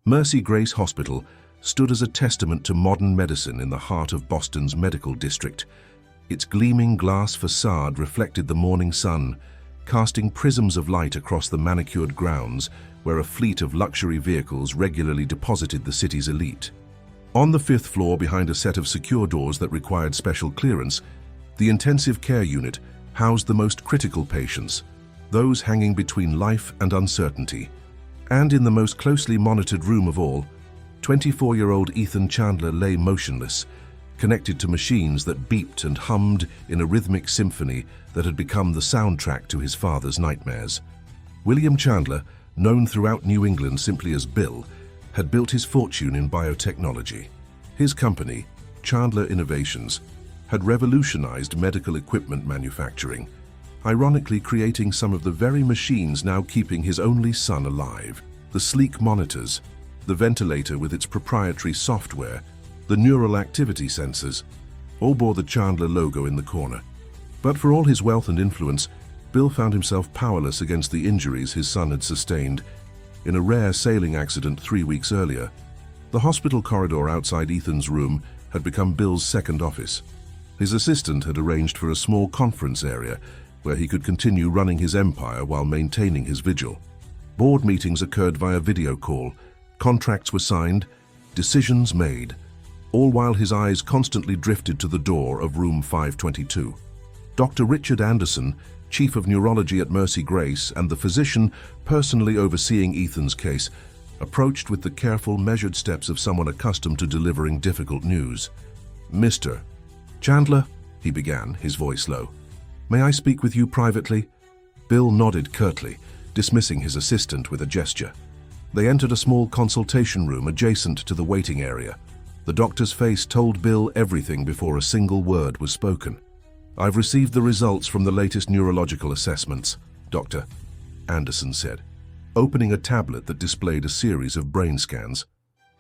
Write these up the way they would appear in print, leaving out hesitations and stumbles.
Mercy Grace Hospital stood as a testament to modern medicine in the heart of Boston's medical district. Its gleaming glass facade reflected the morning sun, casting prisms of light across the manicured grounds where a fleet of luxury vehicles regularly deposited the city's elite. On the fifth floor, behind a set of secure doors that required special clearance, the intensive care unit housed the most critical patients, those hanging between life and uncertainty. And in the most closely monitored room of all, 24-year-old Ethan Chandler lay motionless, connected to machines that beeped and hummed in a rhythmic symphony that had become the soundtrack to his father's nightmares. William Chandler, known throughout New England simply as Bill, had built his fortune in biotechnology. His company, Chandler Innovations, had revolutionized medical equipment manufacturing, ironically creating some of the very machines now keeping his only son alive. The sleek monitors, the ventilator with its proprietary software, the neural activity sensors, all bore the Chandler logo in the corner. But for all his wealth and influence, Bill found himself powerless against the injuries his son had sustained in a rare sailing accident 3 weeks earlier. The hospital corridor outside Ethan's room had become Bill's second office. His assistant had arranged for a small conference area where he could continue running his empire while maintaining his vigil. Board meetings occurred via video call, contracts were signed, decisions made, all while his eyes constantly drifted to the door of room 522. Dr. Richard Anderson, chief of neurology at Mercy Grace and the physician personally overseeing Ethan's case, approached with the careful, measured steps of someone accustomed to delivering difficult news. "Mr. Chandler," he began, his voice low, "may I speak with you privately?" Bill nodded curtly, dismissing his assistant with a gesture. They entered a small consultation room adjacent to the waiting area. The doctor's face told Bill everything before a single word was spoken. "I've received the results from the latest neurological assessments, Dr. Anderson said, opening a tablet that displayed a series of brain scans.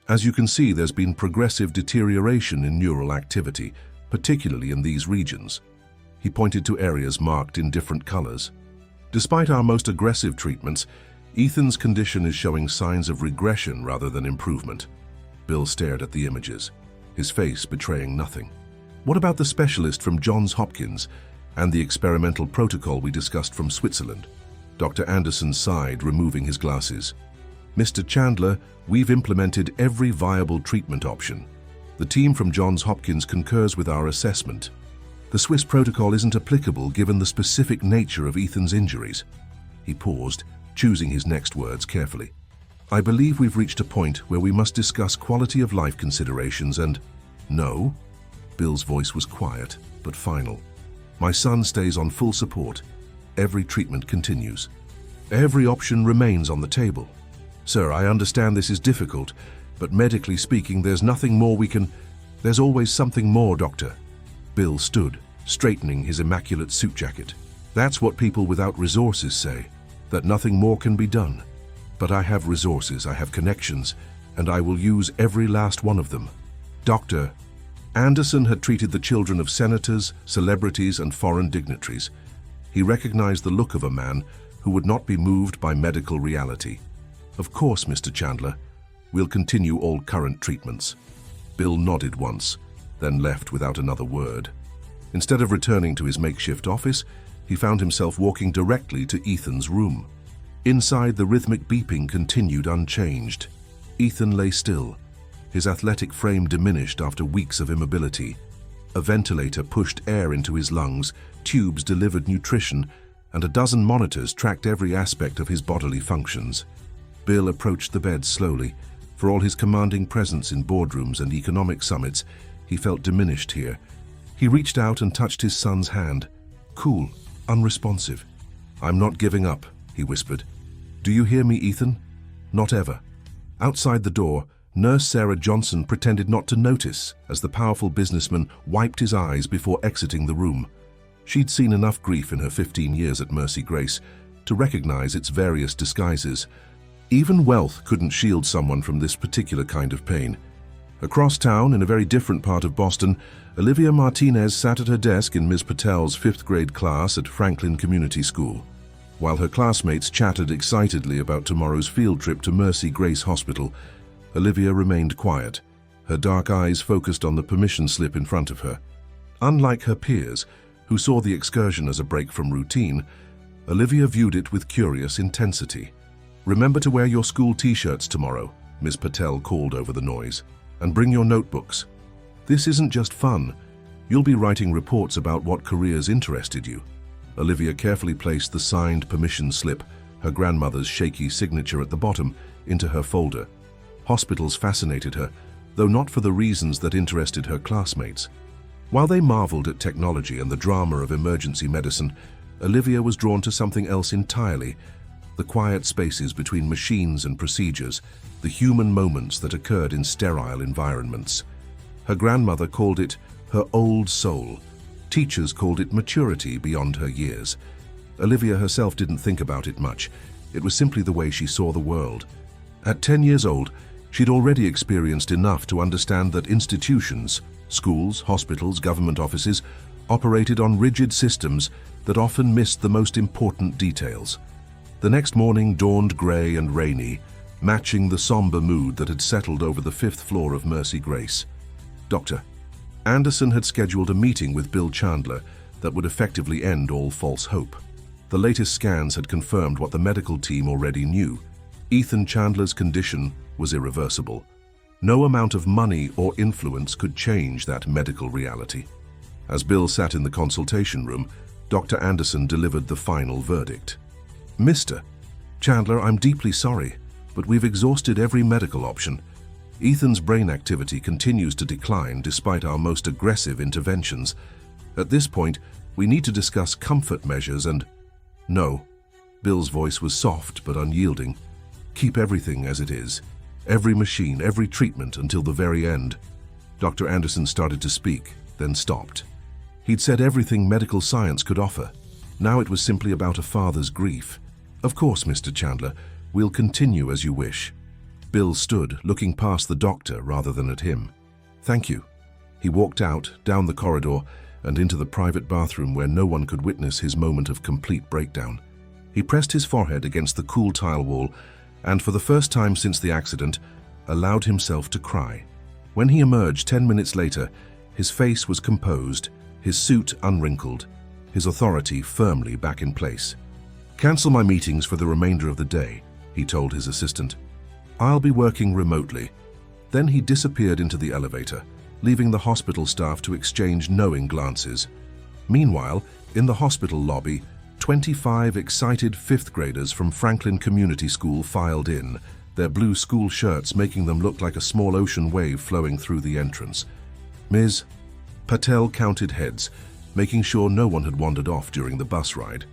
"As you can see, there's been progressive deterioration in neural activity, particularly in these regions." He pointed to areas marked in different colors. "Despite our most aggressive treatments, Ethan's condition is showing signs of regression rather than improvement." Bill stared at the images, his face betraying nothing. "What about the specialist from Johns Hopkins and the experimental protocol we discussed from Switzerland?" Dr. Anderson sighed, removing his glasses. "Mr. Chandler, we've implemented every viable treatment option. The team from Johns Hopkins concurs with our assessment. The Swiss protocol isn't applicable given the specific nature of Ethan's injuries." He paused, choosing his next words carefully. "I believe we've reached a point where we must discuss quality of life considerations and—" "No?" Bill's voice was quiet, but final. "My son stays on full support. Every treatment continues. Every option remains on the table. Sir, I understand this is difficult, but medically speaking, there's nothing more we can—" "There's always something more, Doctor." Bill stood, straightening his immaculate suit jacket. "That's what people without resources say, that nothing more can be done. But I have resources, I have connections, and I will use every last one of them." Dr. Anderson had treated the children of senators, celebrities, and foreign dignitaries. He recognized the look of a man who would not be moved by medical reality. "Of course, Mr. Chandler. We'll continue all current treatments." Bill nodded once, then left without another word. Instead of returning to his makeshift office, he found himself walking directly to Ethan's room. Inside, the rhythmic beeping continued unchanged. Ethan lay still, his athletic frame diminished after weeks of immobility. A ventilator pushed air into his lungs, tubes delivered nutrition, and a dozen monitors tracked every aspect of his bodily functions. Bill approached the bed slowly. For all his commanding presence in boardrooms and economic summits, he felt diminished here. He reached out and touched his son's hand. Cool, unresponsive. "I'm not giving up," he whispered. "Do you hear me, Ethan? Not ever." Outside the door, Nurse Sarah Johnson pretended not to notice as the powerful businessman wiped his eyes before exiting the room. She'd seen enough grief in her 15 years at Mercy Grace to recognize its various disguises. Even wealth couldn't shield someone from this particular kind of pain. Across town, in a very different part of Boston, Olivia Martinez sat at her desk in Ms. Patel's 5th grade class at Franklin Community School, while her classmates chatted excitedly about tomorrow's field trip to Mercy Grace Hospital. Olivia remained quiet, her dark eyes focused on the permission slip in front of her. Unlike her peers, who saw the excursion as a break from routine, Olivia viewed it with curious intensity. "Remember to wear your school t-shirts tomorrow," Ms. Patel called over the noise, "and bring your notebooks. This isn't just fun. You'll be writing reports about what careers interested you." Olivia carefully placed the signed permission slip, her grandmother's shaky signature at the bottom, into her folder. Hospitals fascinated her, though not for the reasons that interested her classmates. While they marveled at technology and the drama of emergency medicine, Olivia was drawn to something else entirely: the quiet spaces between machines and procedures, the human moments that occurred in sterile environments. Her grandmother called it her old soul. Teachers called it maturity beyond her years. Olivia herself didn't think about it much. It was simply the way she saw the world. At 10 years old, she'd already experienced enough to understand that institutions, schools, hospitals, government offices, operated on rigid systems that often missed the most important details. The next morning dawned grey and rainy, matching the somber mood that had settled over the 5th floor of Mercy Grace. Dr. Anderson had scheduled a meeting with Bill Chandler that would effectively end all false hope. The latest scans had confirmed what the medical team already knew. Ethan Chandler's condition was irreversible. No amount of money or influence could change that medical reality. As Bill sat in the consultation room, Dr. Anderson delivered the final verdict. "Mr. Chandler, I'm deeply sorry, but we've exhausted every medical option. Ethan's brain activity continues to decline despite our most aggressive interventions. At this point, we need to discuss comfort measures and—" "No." Bill's voice was soft but unyielding. "Keep everything as it is. Every machine, every treatment until the very end." Dr. Anderson started to speak, then stopped. He'd said everything medical science could offer. Now it was simply about a father's grief. "Of course, Mr. Chandler. We'll continue as you wish." Bill stood, looking past the doctor rather than at him. "Thank you." He walked out, down the corridor, and into the private bathroom where no one could witness his moment of complete breakdown. He pressed his forehead against the cool tile wall and, for the first time since the accident, allowed himself to cry. When he emerged 10 minutes later, his face was composed, his suit unwrinkled, his authority firmly back in place. "Cancel my meetings for the remainder of the day," he told his assistant. "I'll be working remotely." Then he disappeared into the elevator, leaving the hospital staff to exchange knowing glances. Meanwhile, in the hospital lobby, 25 excited 5th graders from Franklin Community School filed in, their blue school shirts making them look like a small ocean wave flowing through the entrance. Ms. Patel counted heads, making sure no one had wandered off during the bus ride.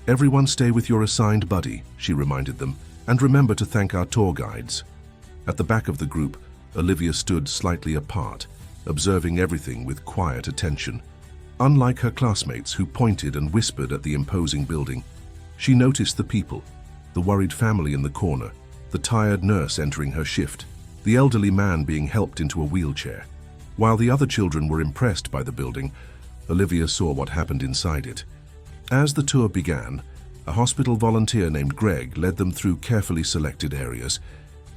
"Everyone stay with your assigned buddy," she reminded them, "and remember to thank our tour guides." At the back of the group, Olivia stood slightly apart, observing everything with quiet attention. Unlike her classmates who pointed and whispered at the imposing building, she noticed the people, the worried family in the corner, the tired nurse entering her shift, the elderly man being helped into a wheelchair. While the other children were impressed by the building, Olivia saw what happened inside it. As the tour began, a hospital volunteer named Greg led them through carefully selected areas: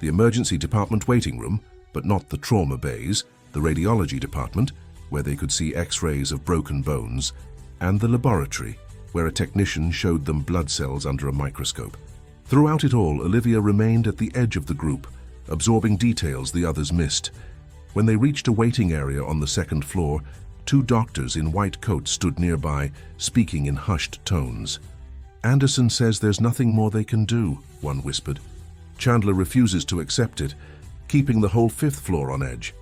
the emergency department waiting room, but not the trauma bays, the radiology department, where they could see x-rays of broken bones, and the laboratory, where a technician showed them blood cells under a microscope. Throughout it all, Olivia remained at the edge of the group, absorbing details the others missed. When they reached a waiting area on the 2nd floor, 2 doctors in white coats stood nearby, speaking in hushed tones. "Anderson says there's nothing more they can do," one whispered. "Chandler refuses to accept it, keeping the whole 5th floor on edge."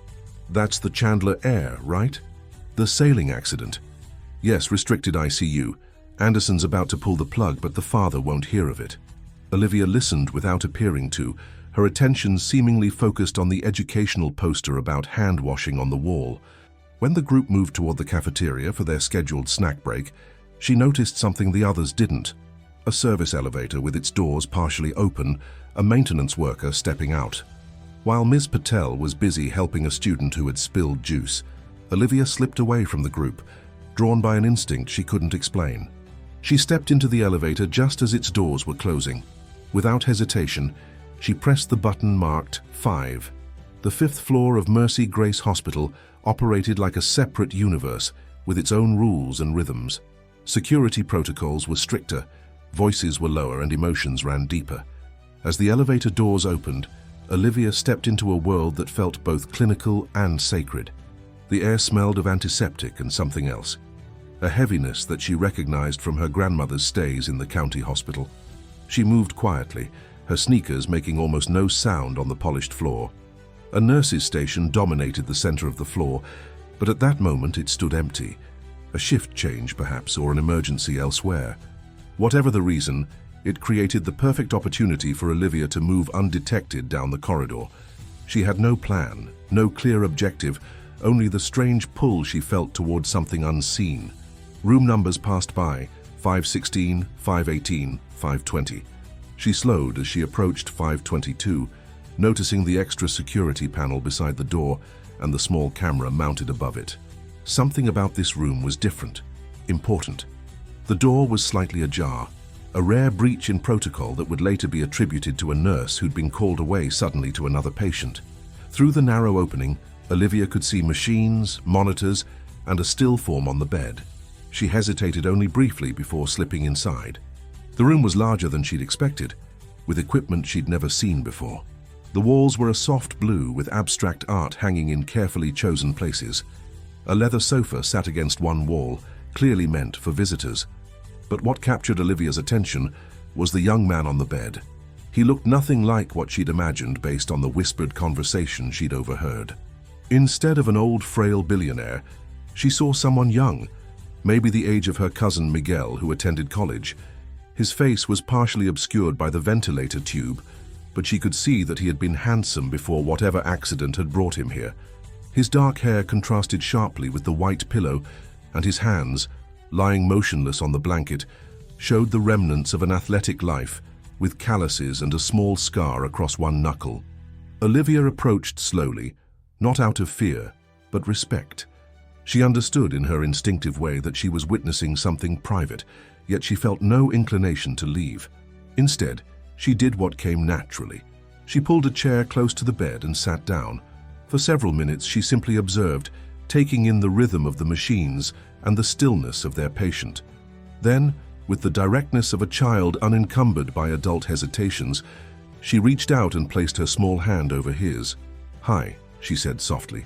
"That's the Chandler Air, right?" "The sailing accident." "Yes, restricted ICU. Anderson's about to pull the plug, but the father won't hear of it." Olivia listened without appearing to, her attention seemingly focused on the educational poster about hand washing on the wall. When the group moved toward the cafeteria for their scheduled snack break, she noticed something the others didn't: a service elevator with its doors partially open, a maintenance worker stepping out. While Ms. Patel was busy helping a student who had spilled juice, Olivia slipped away from the group, drawn by an instinct she couldn't explain. She stepped into the elevator just as its doors were closing. Without hesitation, she pressed the button marked 5. The fifth floor of Mercy Grace Hospital operated like a separate universe with its own rules and rhythms. Security protocols were stricter, voices were lower, and emotions ran deeper. As the elevator doors opened, Olivia stepped into a world that felt both clinical and sacred. The air smelled of antiseptic and something else, a heaviness that she recognized from her grandmother's stays in the county hospital. She moved quietly, her sneakers making almost no sound on the polished floor. A nurse's station dominated the center of the floor, but at that moment it stood empty. A shift change, perhaps, or an emergency elsewhere. Whatever the reason, it created the perfect opportunity for Olivia to move undetected down the corridor. She had no plan, no clear objective, only the strange pull she felt toward something unseen. Room numbers passed by, 516, 518, 520. She slowed as she approached 522, noticing the extra security panel beside the door and the small camera mounted above it. Something about this room was different, important. The door was slightly ajar, a rare breach in protocol that would later be attributed to a nurse who'd been called away suddenly to another patient. Through the narrow opening, Olivia could see machines, monitors, and a still form on the bed. She hesitated only briefly before slipping inside. The room was larger than she'd expected, with equipment she'd never seen before. The walls were a soft blue with abstract art hanging in carefully chosen places. A leather sofa sat against one wall, clearly meant for visitors. But what captured Olivia's attention was the young man on the bed. He looked nothing like what she'd imagined based on the whispered conversation she'd overheard. Instead of an old, frail billionaire, she saw someone young, maybe the age of her cousin Miguel, who attended college. His face was partially obscured by the ventilator tube, but she could see that he had been handsome before whatever accident had brought him here. His dark hair contrasted sharply with the white pillow, and his hands, lying motionless on the blanket, showed the remnants of an athletic life, with calluses and a small scar across one knuckle. Olivia approached slowly, not out of fear, but respect. She understood in her instinctive way that she was witnessing something private, yet she felt no inclination to leave. Instead, she did what came naturally. She pulled a chair close to the bed and sat down. For several minutes, she simply observed, taking in the rhythm of the machines and the stillness of their patient. Then, with the directness of a child unencumbered by adult hesitations, she reached out and placed her small hand over his. "Hi," she said softly.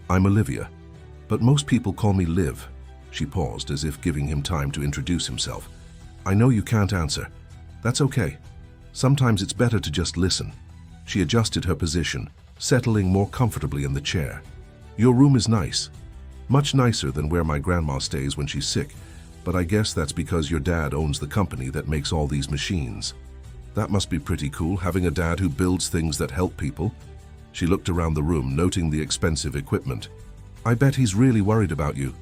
"I'm Olivia, but most people call me Liv." She paused as if giving him time to introduce himself. "I know you can't answer. That's okay. Sometimes it's better to just listen." She adjusted her position, settling more comfortably in the chair. "Your room is nice. Much nicer than where my grandma stays when she's sick, but I guess that's because your dad owns the company that makes all these machines. That must be pretty cool, having a dad who builds things that help people." She looked around the room, noting the expensive equipment. "I bet he's really worried about you.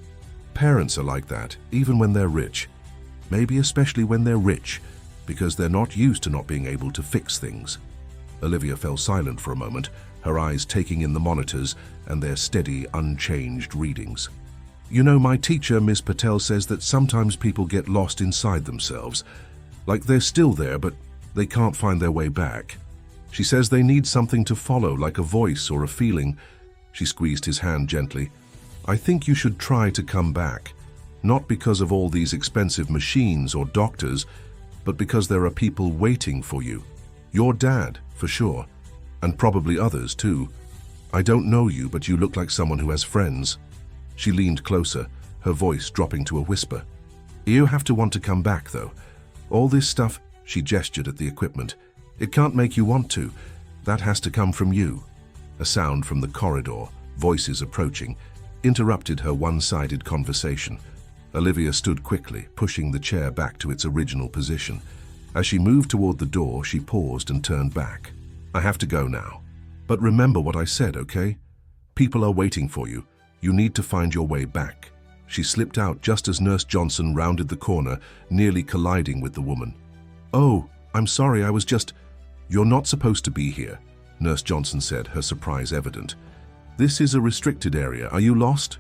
Parents are like that, even when they're rich. Maybe especially when they're rich, because they're not used to not being able to fix things." Olivia fell silent for a moment, her eyes taking in the monitors and their steady, unchanged readings. "You know, my teacher, Miss Patel, says that sometimes people get lost inside themselves. Like they're still there, but they can't find their way back. She says they need something to follow, like a voice or a feeling." She squeezed his hand gently. "I think you should try to come back, not because of all these expensive machines or doctors, but because there are people waiting for you. Your dad, for sure, and probably others too. I don't know you, but you look like someone who has friends." She leaned closer, her voice dropping to a whisper. "You have to want to come back, though. All this stuff," she gestured at the equipment, "it can't make you want to. That has to come from you." A sound from the corridor, voices approaching, interrupted her one-sided conversation. Olivia stood quickly, pushing the chair back to its original position. As she moved toward the door, she paused and turned back. "I have to go now. But remember what I said, okay? People are waiting for you. You need to find your way back." She slipped out just as Nurse Johnson rounded the corner, nearly colliding with the woman. "Oh, I'm sorry, I was just—" "You're not supposed to be here," Nurse Johnson said, her surprise evident. "This is a restricted area. Are you lost?"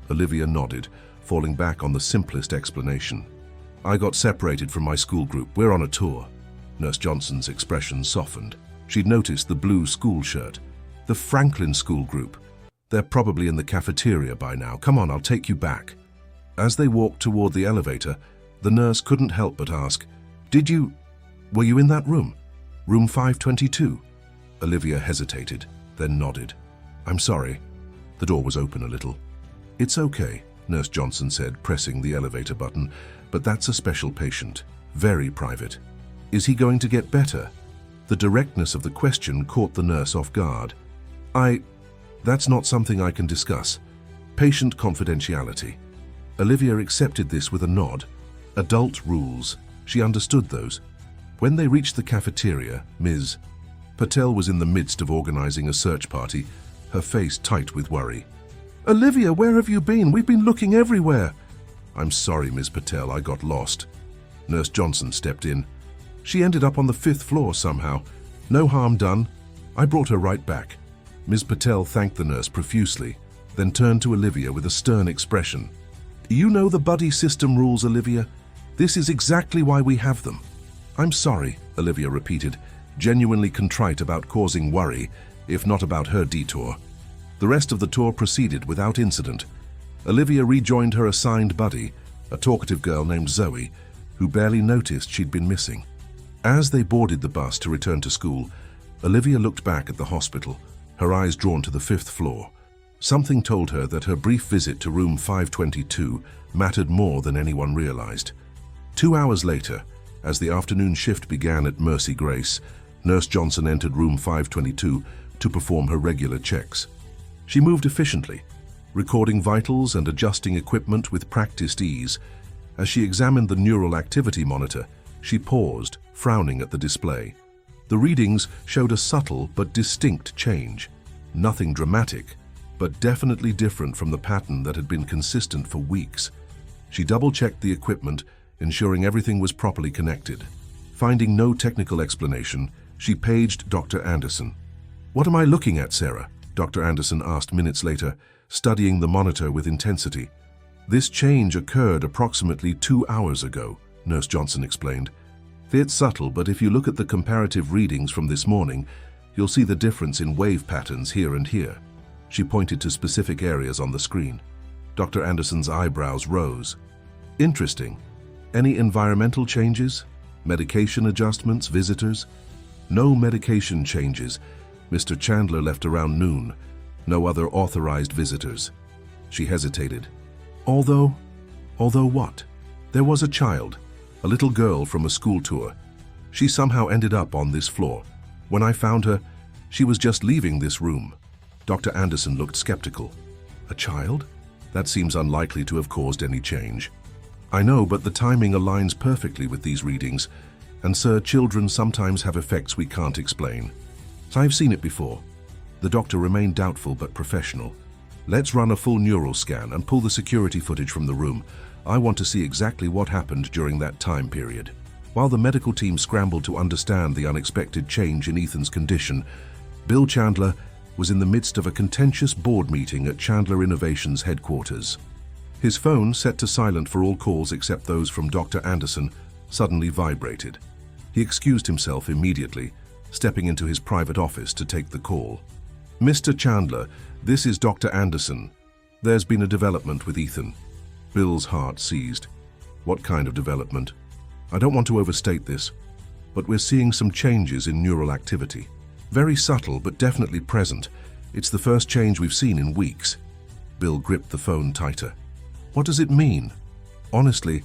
Olivia nodded, falling back on the simplest explanation. "I got separated from my school group. We're on a tour." Nurse Johnson's expression softened. She'd noticed the blue school shirt. The Franklin School Group. They're probably in the cafeteria by now. Come on, I'll take you back. As they walked toward the elevator, the nurse couldn't help but ask, were you in that room? Room 522? Olivia hesitated, then nodded. I'm sorry. The door was open a little. It's okay, Nurse Johnson said, pressing the elevator button, but that's a special patient. Very private. Is he going to get better? The directness of the question caught the nurse off guard. That's not something I can discuss. Patient confidentiality. Olivia accepted this with a nod. Adult rules. She understood those. When they reached the cafeteria, Ms. Patel was in the midst of organizing a search party, her face tight with worry. Olivia, where have you been? We've been looking everywhere. I'm sorry, Ms. Patel, I got lost. Nurse Johnson stepped in. She ended up on the 5th floor somehow. No harm done. I brought her right back. Ms. Patel thanked the nurse profusely, then turned to Olivia with a stern expression. You know the buddy system rules, Olivia. This is exactly why we have them. I'm sorry, Olivia repeated, genuinely contrite about causing worry, if not about her detour. The rest of the tour proceeded without incident. Olivia rejoined her assigned buddy, a talkative girl named Zoe, who barely noticed she'd been missing. As they boarded the bus to return to school, Olivia looked back at the hospital, her eyes drawn to the 5th floor. Something told her that her brief visit to room 522 mattered more than anyone realized. 2 hours later, as the afternoon shift began at Mercy Grace, Nurse Johnson entered room 522 to perform her regular checks. She moved efficiently, recording vitals and adjusting equipment with practiced ease. As she examined the neural activity monitor, she paused, frowning at the display. The readings showed a subtle but distinct change. Nothing dramatic, but definitely different from the pattern that had been consistent for weeks. She double-checked the equipment, ensuring everything was properly connected. Finding no technical explanation, she paged Dr. Anderson. What am I looking at, Sarah? Dr. Anderson asked minutes later, studying the monitor with intensity. This change occurred approximately 2 hours ago, Nurse Johnson explained. It's subtle, but if you look at the comparative readings from this morning, you'll see the difference in wave patterns here and here. She pointed to specific areas on the screen. Dr. Anderson's eyebrows rose. Interesting. Any environmental changes? Medication adjustments, visitors? No medication changes. Mr. Chandler left around noon. No other authorized visitors. She hesitated. Although what? There was a child, a little girl from a school tour. She somehow ended up on this floor. When I found her, she was just leaving this room. Dr. Anderson looked skeptical. A child? That seems unlikely to have caused any change. I know, but the timing aligns perfectly with these readings, and sir, children sometimes have effects we can't explain. I've seen it before. The doctor remained doubtful but professional. Let's run a full neural scan and pull the security footage from the room. I want to see exactly what happened during that time period. While the medical team scrambled to understand the unexpected change in Ethan's condition, Bill Chandler was in the midst of a contentious board meeting at Chandler Innovations headquarters. His phone, set to silent for all calls except those from Dr. Anderson, suddenly vibrated. He excused himself immediately, stepping into his private office to take the call. Mr. Chandler, this is Dr. Anderson. There's been a development with Ethan. Bill's heart seized. What kind of development? I don't want to overstate this, but we're seeing some changes in neural activity. Very subtle, but definitely present. It's the first change we've seen in weeks. Bill gripped the phone tighter. What does it mean? Honestly,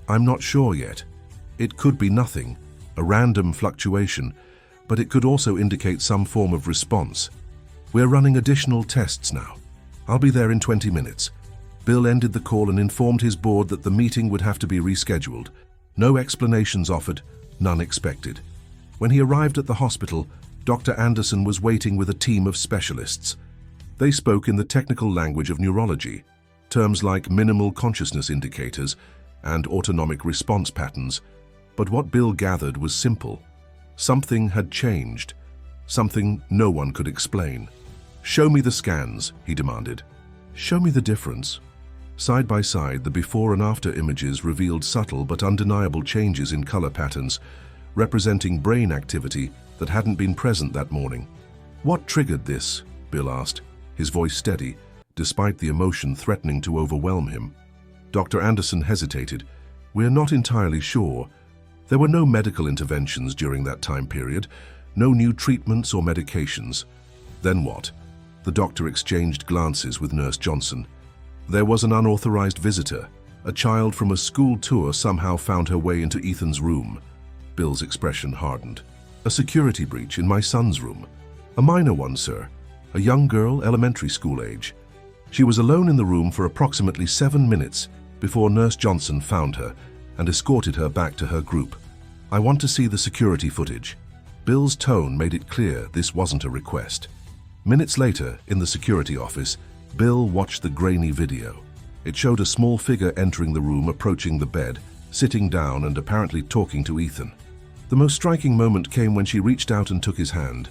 I'm not sure yet. It could be nothing, a random fluctuation, but it could also indicate some form of response. We're running additional tests now. I'll be there in 20 minutes. Bill ended the call and informed his board that the meeting would have to be rescheduled. No explanations offered, none expected. When he arrived at the hospital, Dr. Anderson was waiting with a team of specialists. They spoke in the technical language of neurology, terms like minimal consciousness indicators and autonomic response patterns. But what Bill gathered was simple. Something had changed, something no one could explain. Show me the scans, he demanded. Show me the difference. Side by side, the before and after images revealed subtle but undeniable changes in color patterns, representing brain activity that hadn't been present that morning. What triggered this? Bill asked, his voice steady, despite the emotion threatening to overwhelm him. Dr. Anderson hesitated. We're not entirely sure. There were no medical interventions during that time period, no new treatments or medications. Then what? The doctor exchanged glances with Nurse Johnson. There was an unauthorized visitor. A child from a school tour somehow found her way into Ethan's room. Bill's expression hardened. A security breach in my son's room. A minor one, sir. A young girl, elementary school age. She was alone in the room for approximately 7 minutes before Nurse Johnson found her and escorted her back to her group. I want to see the security footage. Bill's tone made it clear this wasn't a request. Minutes later, in the security office, Bill watched the grainy video. It showed a small figure entering the room, approaching the bed, sitting down and apparently talking to Ethan. The most striking moment came when she reached out and took his hand,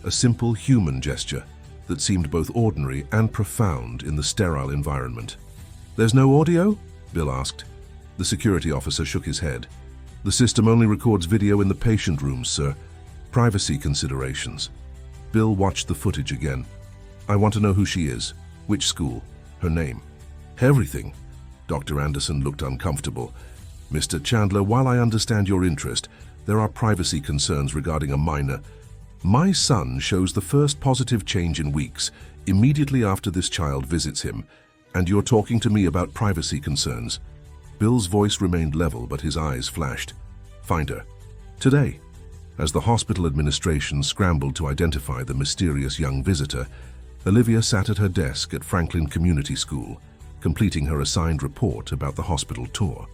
a simple human gesture that seemed both ordinary and profound in the sterile environment. There's no audio? Bill asked. The security officer shook his head. The system only records video in the patient rooms, sir. Privacy considerations. Bill watched the footage again. I want to know who she is, which school, her name. Everything. Dr. Anderson looked uncomfortable. Mr. Chandler, while I understand your interest, there are privacy concerns regarding a minor. My son shows the first positive change in weeks, immediately after this child visits him, and you're talking to me about privacy concerns. Bill's voice remained level, but his eyes flashed. Find her. Today. As the hospital administration scrambled to identify the mysterious young visitor, Olivia sat at her desk at Franklin Community School, completing her assigned report about the hospital tour.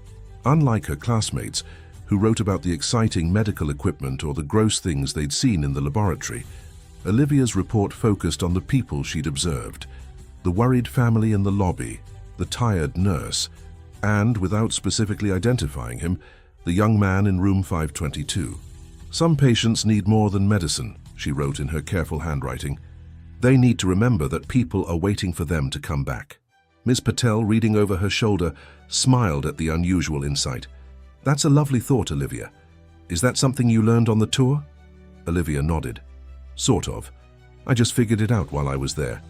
Unlike her classmates, who wrote about the exciting medical equipment or the gross things they'd seen in the laboratory, Olivia's report focused on the people she'd observed, the worried family in the lobby, the tired nurse, and, without specifically identifying him, the young man in room 522. Some patients need more than medicine, she wrote in her careful handwriting. They need to remember that people are waiting for them to come back. Ms. Patel, reading over her shoulder, smiled at the unusual insight. That's a lovely thought, Olivia. Is that something you learned on the tour? Olivia nodded. Sort of. I just figured it out while I was there.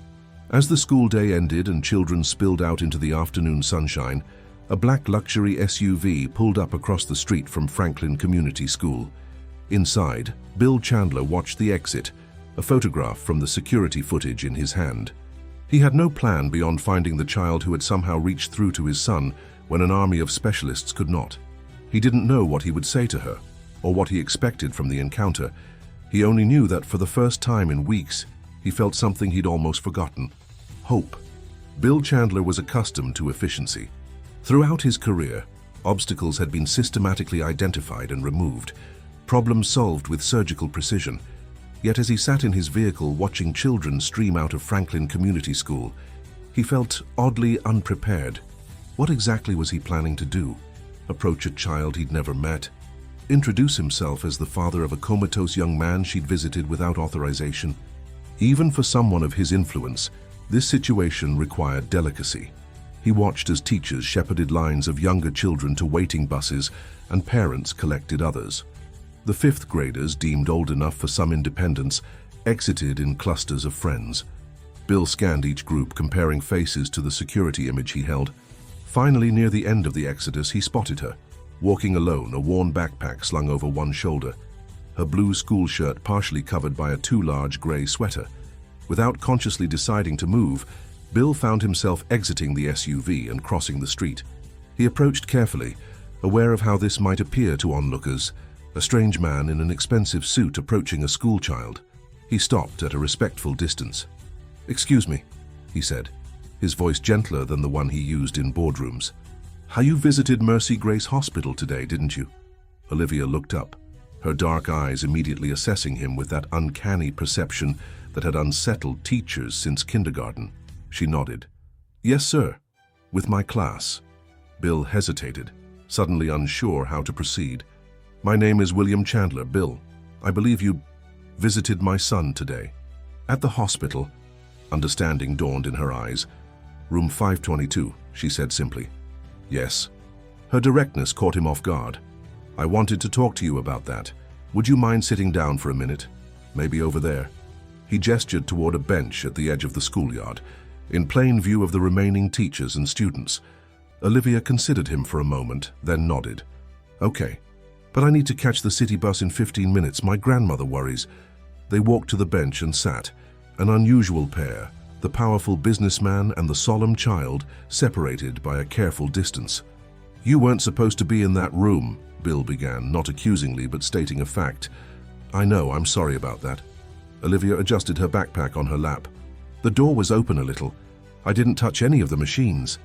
As the school day ended and children spilled out into the afternoon sunshine, a black luxury SUV pulled up across the street from Franklin Community School. Inside, Bill Chandler watched the exit, a photograph from the security footage in his hand. He had no plan beyond finding the child who had somehow reached through to his son when an army of specialists could not. He didn't know what he would say to her, or what he expected from the encounter. He only knew that for the first time in weeks, he felt something he'd almost forgotten. Hope. Bill Chandler was accustomed to efficiency. Throughout his career, obstacles had been systematically identified and removed, problems solved with surgical precision. Yet as he sat in his vehicle watching children stream out of Franklin Community School, he felt oddly unprepared. What exactly was he planning to do? Approach a child he'd never met? Introduce himself as the father of a comatose young man she'd visited without authorization? Even for someone of his influence, this situation required delicacy. He watched as teachers shepherded lines of younger children to waiting buses and parents collected others. The fifth graders, deemed old enough for some independence, exited in clusters of friends. Bill scanned each group, comparing faces to the security image he held. Finally, near the end of the exodus, he spotted her, walking alone, a worn backpack slung over one shoulder, her blue school shirt partially covered by a too large gray sweater. Without consciously deciding to move, Bill found himself exiting the SUV and crossing the street. He approached carefully, aware of how this might appear to onlookers, a strange man in an expensive suit approaching a schoolchild. He stopped at a respectful distance. "Excuse me," he said, his voice gentler than the one he used in boardrooms. "You visited Mercy Grace Hospital today, didn't you?" Olivia looked up, her dark eyes immediately assessing him with that uncanny perception that had unsettled teachers since kindergarten. She nodded. "Yes, sir. With my class." Bill hesitated, suddenly unsure how to proceed. "My name is William Chandler, Bill. I believe you visited my son today." "At the hospital." Understanding dawned in her eyes. "Room 522, she said simply. "Yes." Her directness caught him off guard. "I wanted to talk to you about that. Would you mind sitting down for a minute? Maybe over there." He gestured toward a bench at the edge of the schoolyard, in plain view of the remaining teachers and students. Olivia considered him for a moment, then nodded. "Okay, but I need to catch the city bus in 15 minutes. My grandmother worries." They walked to the bench and sat, an unusual pair, the powerful businessman and the solemn child, separated by a careful distance. "You weren't supposed to be in that room," Bill began, not accusingly but stating a fact. "I know, I'm sorry about that." Olivia adjusted her backpack on her lap. "The door was open a little. I didn't touch any of the machines."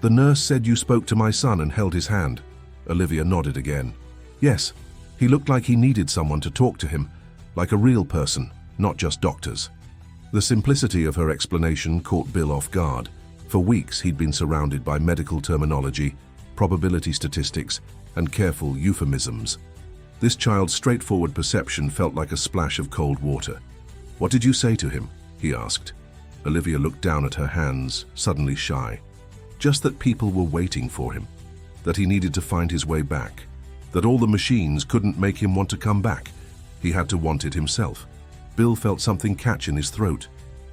"The nurse said you spoke to my son and held his hand." Olivia nodded again. "Yes, he looked like he needed someone to talk to him, like a real person, not just doctors." The simplicity of her explanation caught Bill off guard. For weeks he'd been surrounded by medical terminology, probability statistics, and careful euphemisms. This child's straightforward perception felt like a splash of cold water. "What did you say to him?" he asked. Olivia looked down at her hands, suddenly shy. Just that people were waiting for him, that he needed to find his way back, that all the machines couldn't make him want to come back. He had to want it himself. Bill felt something catch in his throat.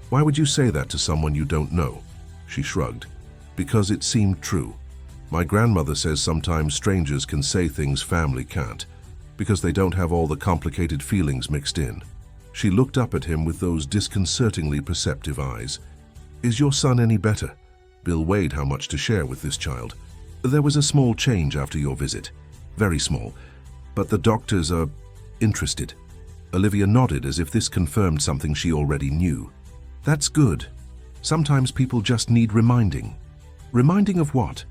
"Why would you say that to someone you don't know?" She shrugged. "Because it seemed true. My grandmother says sometimes strangers can say things family can't, because they don't have all the complicated feelings mixed in." She looked up at him with those disconcertingly perceptive eyes. "Is your son any better?" Bill weighed how much to share with this child. "There was a small change after your visit. Very small. But the doctors are interested." Olivia nodded as if this confirmed something she already knew. "That's good. Sometimes people just need reminding." "Reminding of what?"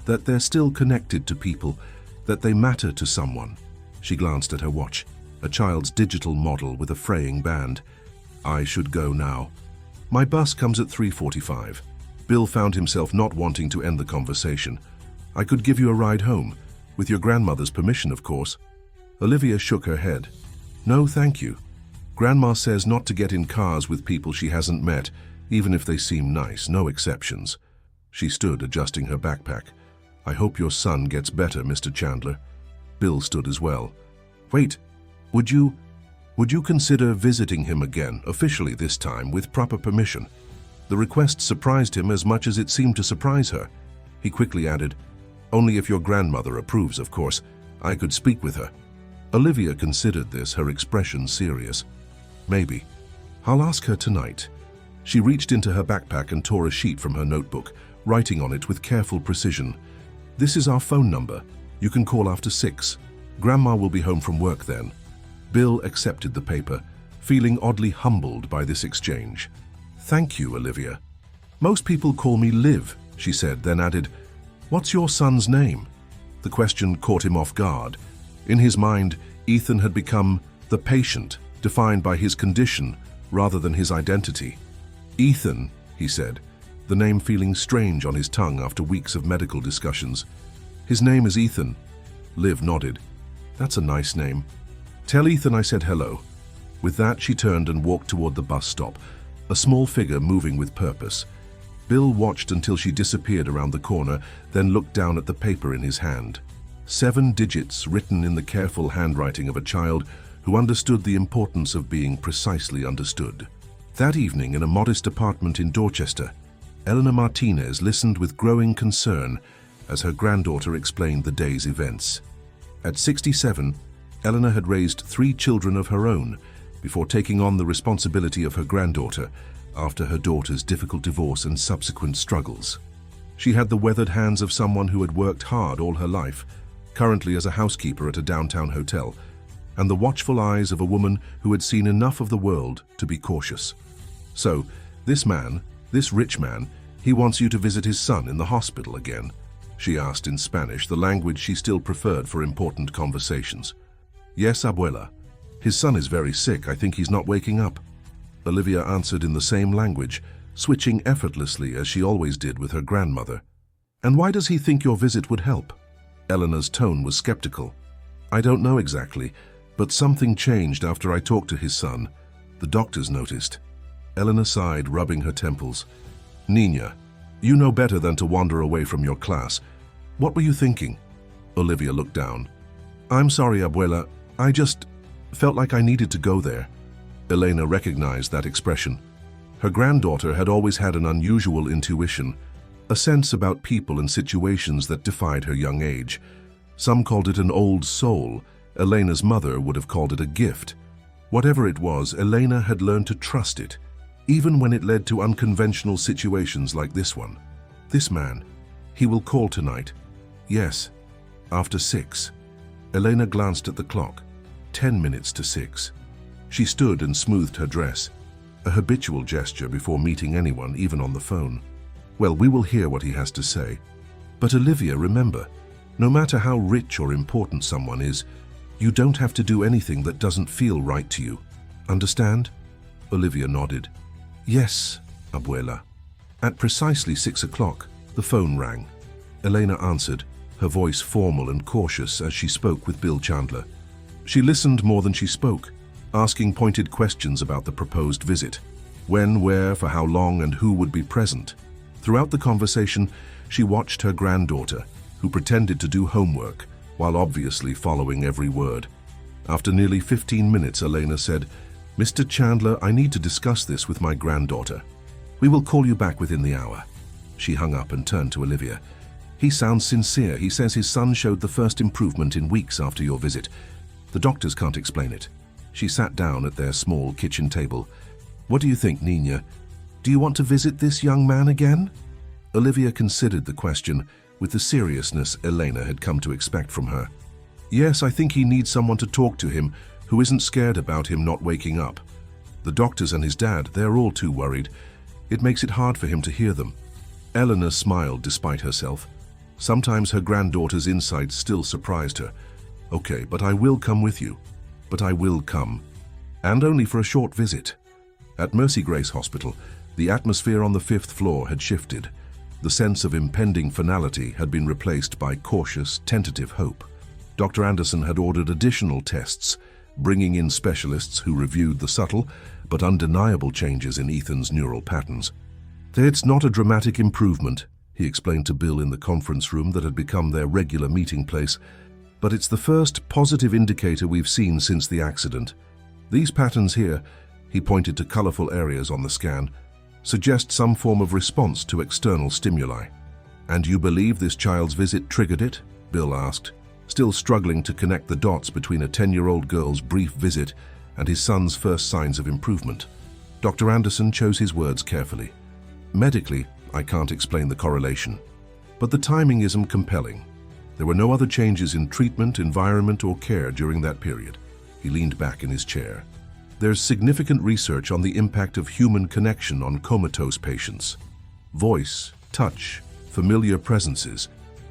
"That they're still connected to people, that they matter to someone." She glanced at her watch, a child's digital model with a fraying band. "I should go now. My bus comes at 3:45. Bill found himself not wanting to end the conversation. "I could give you a ride home, with your grandmother's permission, of course." Olivia shook her head. "No, thank you. Grandma says not to get in cars with people she hasn't met, even if they seem nice, no exceptions." She stood, adjusting her backpack. "I hope your son gets better, Mr. Chandler." Bill stood as well. "Wait, would you consider visiting him again, officially this time, with proper permission?" The request surprised him as much as it seemed to surprise her. He quickly added, "Only if your grandmother approves, of course. I could speak with her." Olivia considered this, her expression serious. "Maybe. I'll ask her tonight." She reached into her backpack and tore a sheet from her notebook, writing on it with careful precision. "This is our phone number. You can call after 6. Grandma will be home from work then." Bill accepted the paper, feeling oddly humbled by this exchange. "Thank you, Olivia." "Most people call me Liv," she said, then added, "What's your son's name?" The question caught him off guard. In his mind, Ethan had become the patient, defined by his condition rather than his identity. "Ethan," he said, the name feeling strange on his tongue after weeks of medical discussions. "His name is Ethan." Liv nodded. "That's a nice name. Tell Ethan I said hello." With that, she turned and walked toward the bus stop, a small figure moving with purpose. Bill watched until she disappeared around the corner, then looked down at the paper in his hand. 7 digits written in the careful handwriting of a child who understood the importance of being precisely understood. That evening, in a modest apartment in Dorchester, Eleanor Martinez listened with growing concern as her granddaughter explained the day's events. At 67, Eleanor had raised 3 children of her own before taking on the responsibility of her granddaughter after her daughter's difficult divorce and subsequent struggles. She had the weathered hands of someone who had worked hard all her life, currently as a housekeeper at a downtown hotel, and the watchful eyes of a woman who had seen enough of the world to be cautious. "So, this man, this rich man, he wants you to visit his son in the hospital again?" she asked in Spanish, the language she still preferred for important conversations. "Yes, abuela. His son is very sick. I think he's not waking up." Olivia answered in the same language, switching effortlessly as she always did with her grandmother. "And why does he think your visit would help?" Eleanor's tone was skeptical. "I don't know exactly, but something changed after I talked to his son. The doctors noticed." Eleanor sighed, rubbing her temples. "Nina, you know better than to wander away from your class. What were you thinking?" Olivia looked down. "I'm sorry, abuela. I just felt like I needed to go there." Elena recognized that expression. Her granddaughter had always had an unusual intuition, a sense about people and situations that defied her young age. Some called it an old soul. Elena's mother would have called it a gift. Whatever it was, Elena had learned to trust it, even when it led to unconventional situations like this one. This man, he will call tonight. Yes, after 6. Elena glanced at the clock. 10 minutes to 6. She stood and smoothed her dress, a habitual gesture before meeting anyone, even on the phone. Well, we will hear what he has to say. But Olivia, remember, no matter how rich or important someone is, you don't have to do anything that doesn't feel right to you. Understand? Olivia nodded. Yes, Abuela. At precisely 6 o'clock, the phone rang. Elena answered, her voice formal and cautious as she spoke with Bill Chandler. She listened more than she spoke, asking pointed questions about the proposed visit. When, where, for how long, and who would be present. Throughout the conversation, she watched her granddaughter, who pretended to do homework, while obviously following every word. After nearly 15 minutes, Elena said, "Mr. Chandler, I need to discuss this with my granddaughter. We will call you back within the hour." She hung up and turned to Olivia. "He sounds sincere. He says his son showed the first improvement in weeks after your visit. The doctors can't explain it." She sat down at their small kitchen table. "What do you think, Nina? Do you want to visit this young man again?" Olivia considered the question with the seriousness Elena had come to expect from her. "Yes, I think he needs someone to talk to him who isn't scared about him not waking up. The doctors and his dad, they're all too worried. It makes it hard for him to hear them." Eleanor smiled despite herself. Sometimes her granddaughter's insights still surprised her. "Okay, but I will come with you. But I will come. And only for a short visit." At Mercy Grace Hospital, the atmosphere on the 5th floor had shifted. The sense of impending finality had been replaced by cautious, tentative hope. Dr. Anderson had ordered additional tests, bringing in specialists who reviewed the subtle but undeniable changes in Ethan's neural patterns. "It's not a dramatic improvement," he explained to Bill in the conference room that had become their regular meeting place, "but it's the first positive indicator we've seen since the accident. These patterns here," he pointed to colorful areas on the scan, "suggest some form of response to external stimuli." "And you believe this child's visit triggered it?" Bill asked, still struggling to connect the dots between a 10-year-old girl's brief visit and his son's first signs of improvement. Dr. Anderson chose his words carefully. "Medically, I can't explain the correlation, but the timing isn't compelling. There were no other changes in treatment, environment, or care during that period." He leaned back in his chair. "There's significant research on the impact of human connection on comatose patients. Voice, touch, familiar presences.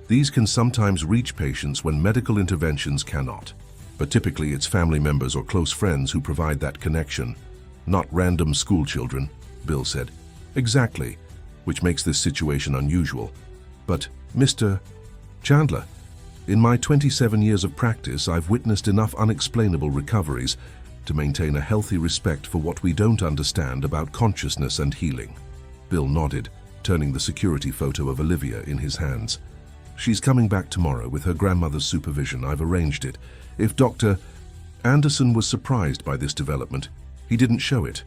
These can sometimes reach patients when medical interventions cannot. But typically it's family members or close friends who provide that connection, not random school children," Bill said. "Exactly, which makes this situation unusual. But, Mr. Chandler, in my 27 years of practice, I've witnessed enough unexplainable recoveries to maintain a healthy respect for what we don't understand about consciousness and healing." Bill nodded, turning the security photo of Olivia in his hands. "She's coming back tomorrow with her grandmother's supervision. I've arranged it. If Dr. Anderson was surprised by this development, he didn't show it.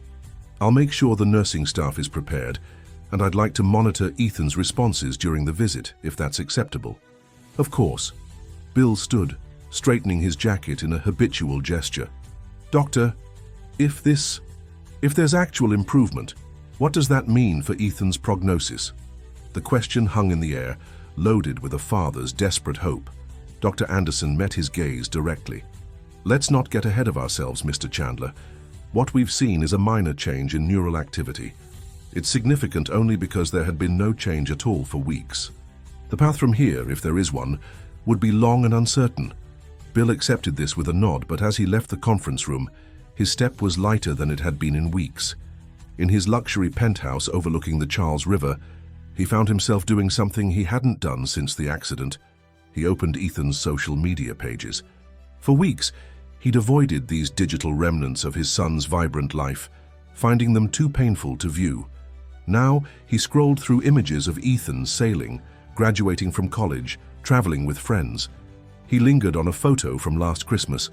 I'll make sure the nursing staff is prepared, and I'd like to monitor Ethan's responses during the visit, if that's acceptable." "Of course." Bill stood, straightening his jacket in a habitual gesture. "Doctor, if there's actual improvement, what does that mean for Ethan's prognosis?" The question hung in the air, loaded with a father's desperate hope. Dr. Anderson met his gaze directly. "Let's not get ahead of ourselves, Mr. Chandler. What we've seen is a minor change in neural activity. It's significant only because there had been no change at all for weeks. The path from here, if there is one, would be long and uncertain." Bill accepted this with a nod, but as he left the conference room, his step was lighter than it had been in weeks. In his luxury penthouse overlooking the Charles River, he found himself doing something he hadn't done since the accident. He opened Ethan's social media pages. For weeks, he'd avoided these digital remnants of his son's vibrant life, finding them too painful to view. Now, he scrolled through images of Ethan sailing, graduating from college, traveling with friends. He lingered on a photo from last Christmas,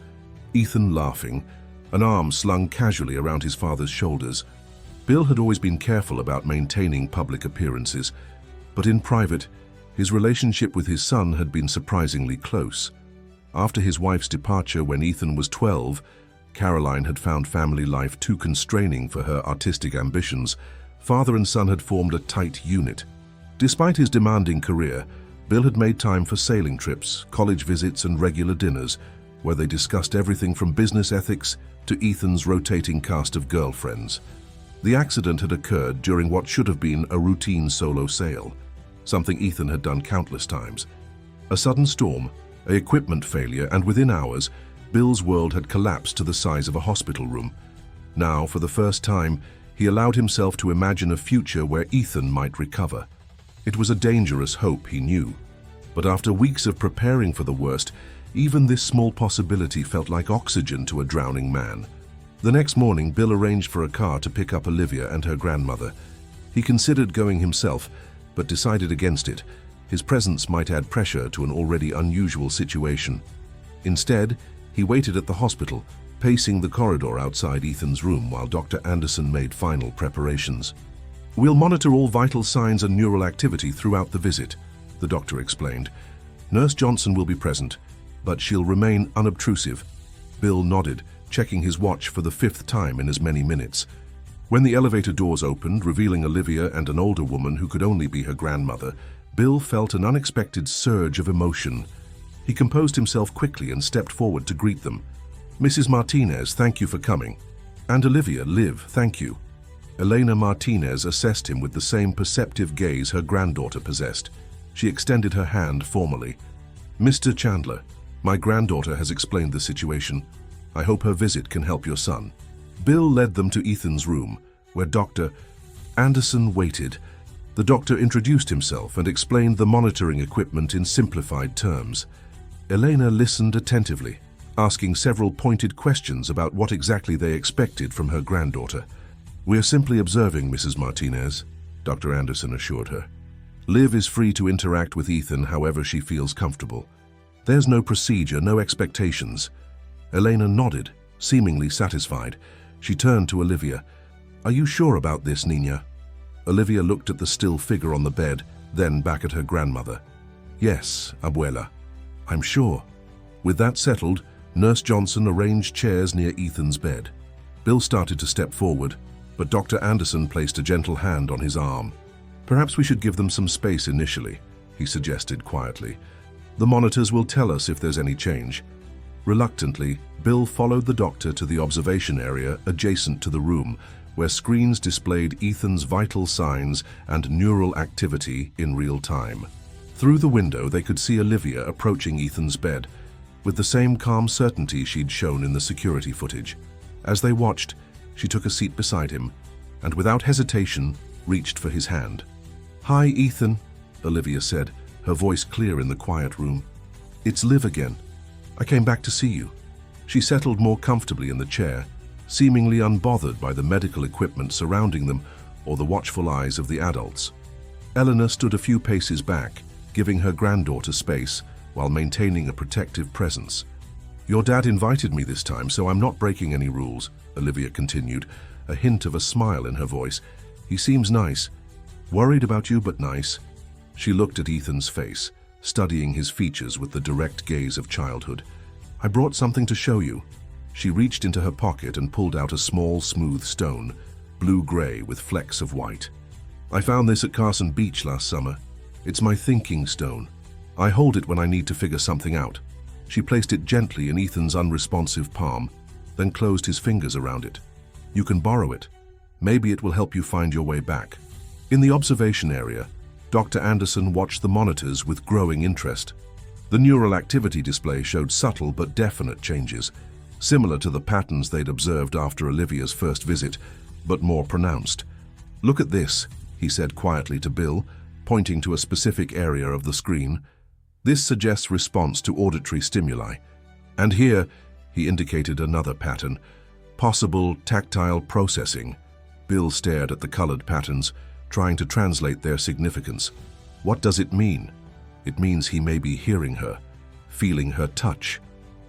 Ethan laughing, an arm slung casually around his father's shoulders. Bill had always been careful about maintaining public appearances, but in private, his relationship with his son had been surprisingly close. After his wife's departure when Ethan was 12, Caroline had found family life too constraining for her artistic ambitions. Father and son had formed a tight unit. Despite his demanding career, Bill had made time for sailing trips, college visits, and regular dinners, where they discussed everything from business ethics to Ethan's rotating cast of girlfriends. The accident had occurred during what should have been a routine solo sail, something Ethan had done countless times. A sudden storm, an equipment failure, and within hours, Bill's world had collapsed to the size of a hospital room. Now, for the first time, he allowed himself to imagine a future where Ethan might recover. It was a dangerous hope, he knew. But after weeks of preparing for the worst, even this small possibility felt like oxygen to a drowning man. The next morning, Bill arranged for a car to pick up Olivia and her grandmother. He considered going himself, but decided against it. His presence might add pressure to an already unusual situation. Instead, he waited at the hospital, pacing the corridor outside Ethan's room while Dr. Anderson made final preparations. "We'll monitor all vital signs and neural activity throughout the visit," the doctor explained. "Nurse Johnson will be present, but she'll remain unobtrusive." Bill nodded, checking his watch for the 5th time in as many minutes. When the elevator doors opened, revealing Olivia and an older woman who could only be her grandmother, Bill felt an unexpected surge of emotion. He composed himself quickly and stepped forward to greet them. "Mrs. Martinez, thank you for coming. And Olivia, Liv, thank you." Elena Martinez assessed him with the same perceptive gaze her granddaughter possessed. She extended her hand formally. "Mr. Chandler, my granddaughter has explained the situation. I hope her visit can help your son." Bill led them to Ethan's room, where Dr. Anderson waited. The doctor introduced himself and explained the monitoring equipment in simplified terms. Elena listened attentively, asking several pointed questions about what exactly they expected from her granddaughter. "We are simply observing, Mrs. Martinez," Dr. Anderson assured her. "Liv is free to interact with Ethan however she feels comfortable. There's no procedure, no expectations." Elena nodded, seemingly satisfied. She turned to Olivia. "Are you sure about this, Nina?" Olivia looked at the still figure on the bed, then back at her grandmother. "Yes, Abuela, I'm sure." With that settled, Nurse Johnson arranged chairs near Ethan's bed. Bill started to step forward, but Dr. Anderson placed a gentle hand on his arm. "Perhaps we should give them some space initially," he suggested quietly. "The monitors will tell us if there's any change." Reluctantly, Bill followed the doctor to the observation area adjacent to the room, where screens displayed Ethan's vital signs and neural activity in real time. Through the window, they could see Olivia approaching Ethan's bed, with the same calm certainty she'd shown in the security footage. As they watched, she took a seat beside him, and without hesitation, reached for his hand. "Hi, Ethan," Olivia said, her voice clear in the quiet room. "It's Liv again. I came back to see you." She settled more comfortably in the chair, seemingly unbothered by the medical equipment surrounding them or the watchful eyes of the adults. Eleanor stood a few paces back, giving her granddaughter space while maintaining a protective presence. "Your dad invited me this time, so I'm not breaking any rules," Olivia continued, a hint of a smile in her voice. "He seems nice. Worried about you, but nice." She looked at Ethan's face, studying his features with the direct gaze of childhood. "I brought something to show you." She reached into her pocket and pulled out a small, smooth stone, blue-gray with flecks of white. "I found this at Carson Beach last summer. It's my thinking stone. I hold it when I need to figure something out." She placed it gently in Ethan's unresponsive palm, then closed his fingers around it. "You can borrow it. Maybe it will help you find your way back." In the observation area, Dr. Anderson watched the monitors with growing interest. The neural activity display showed subtle but definite changes, similar to the patterns they'd observed after Olivia's first visit, but more pronounced. "Look at this," he said quietly to Bill, pointing to a specific area of the screen. "This suggests response to auditory stimuli. And here," he indicated another pattern, "possible tactile processing." Bill stared at the colored patterns, trying to translate their significance. What does it mean? It means he may be hearing her, feeling her touch.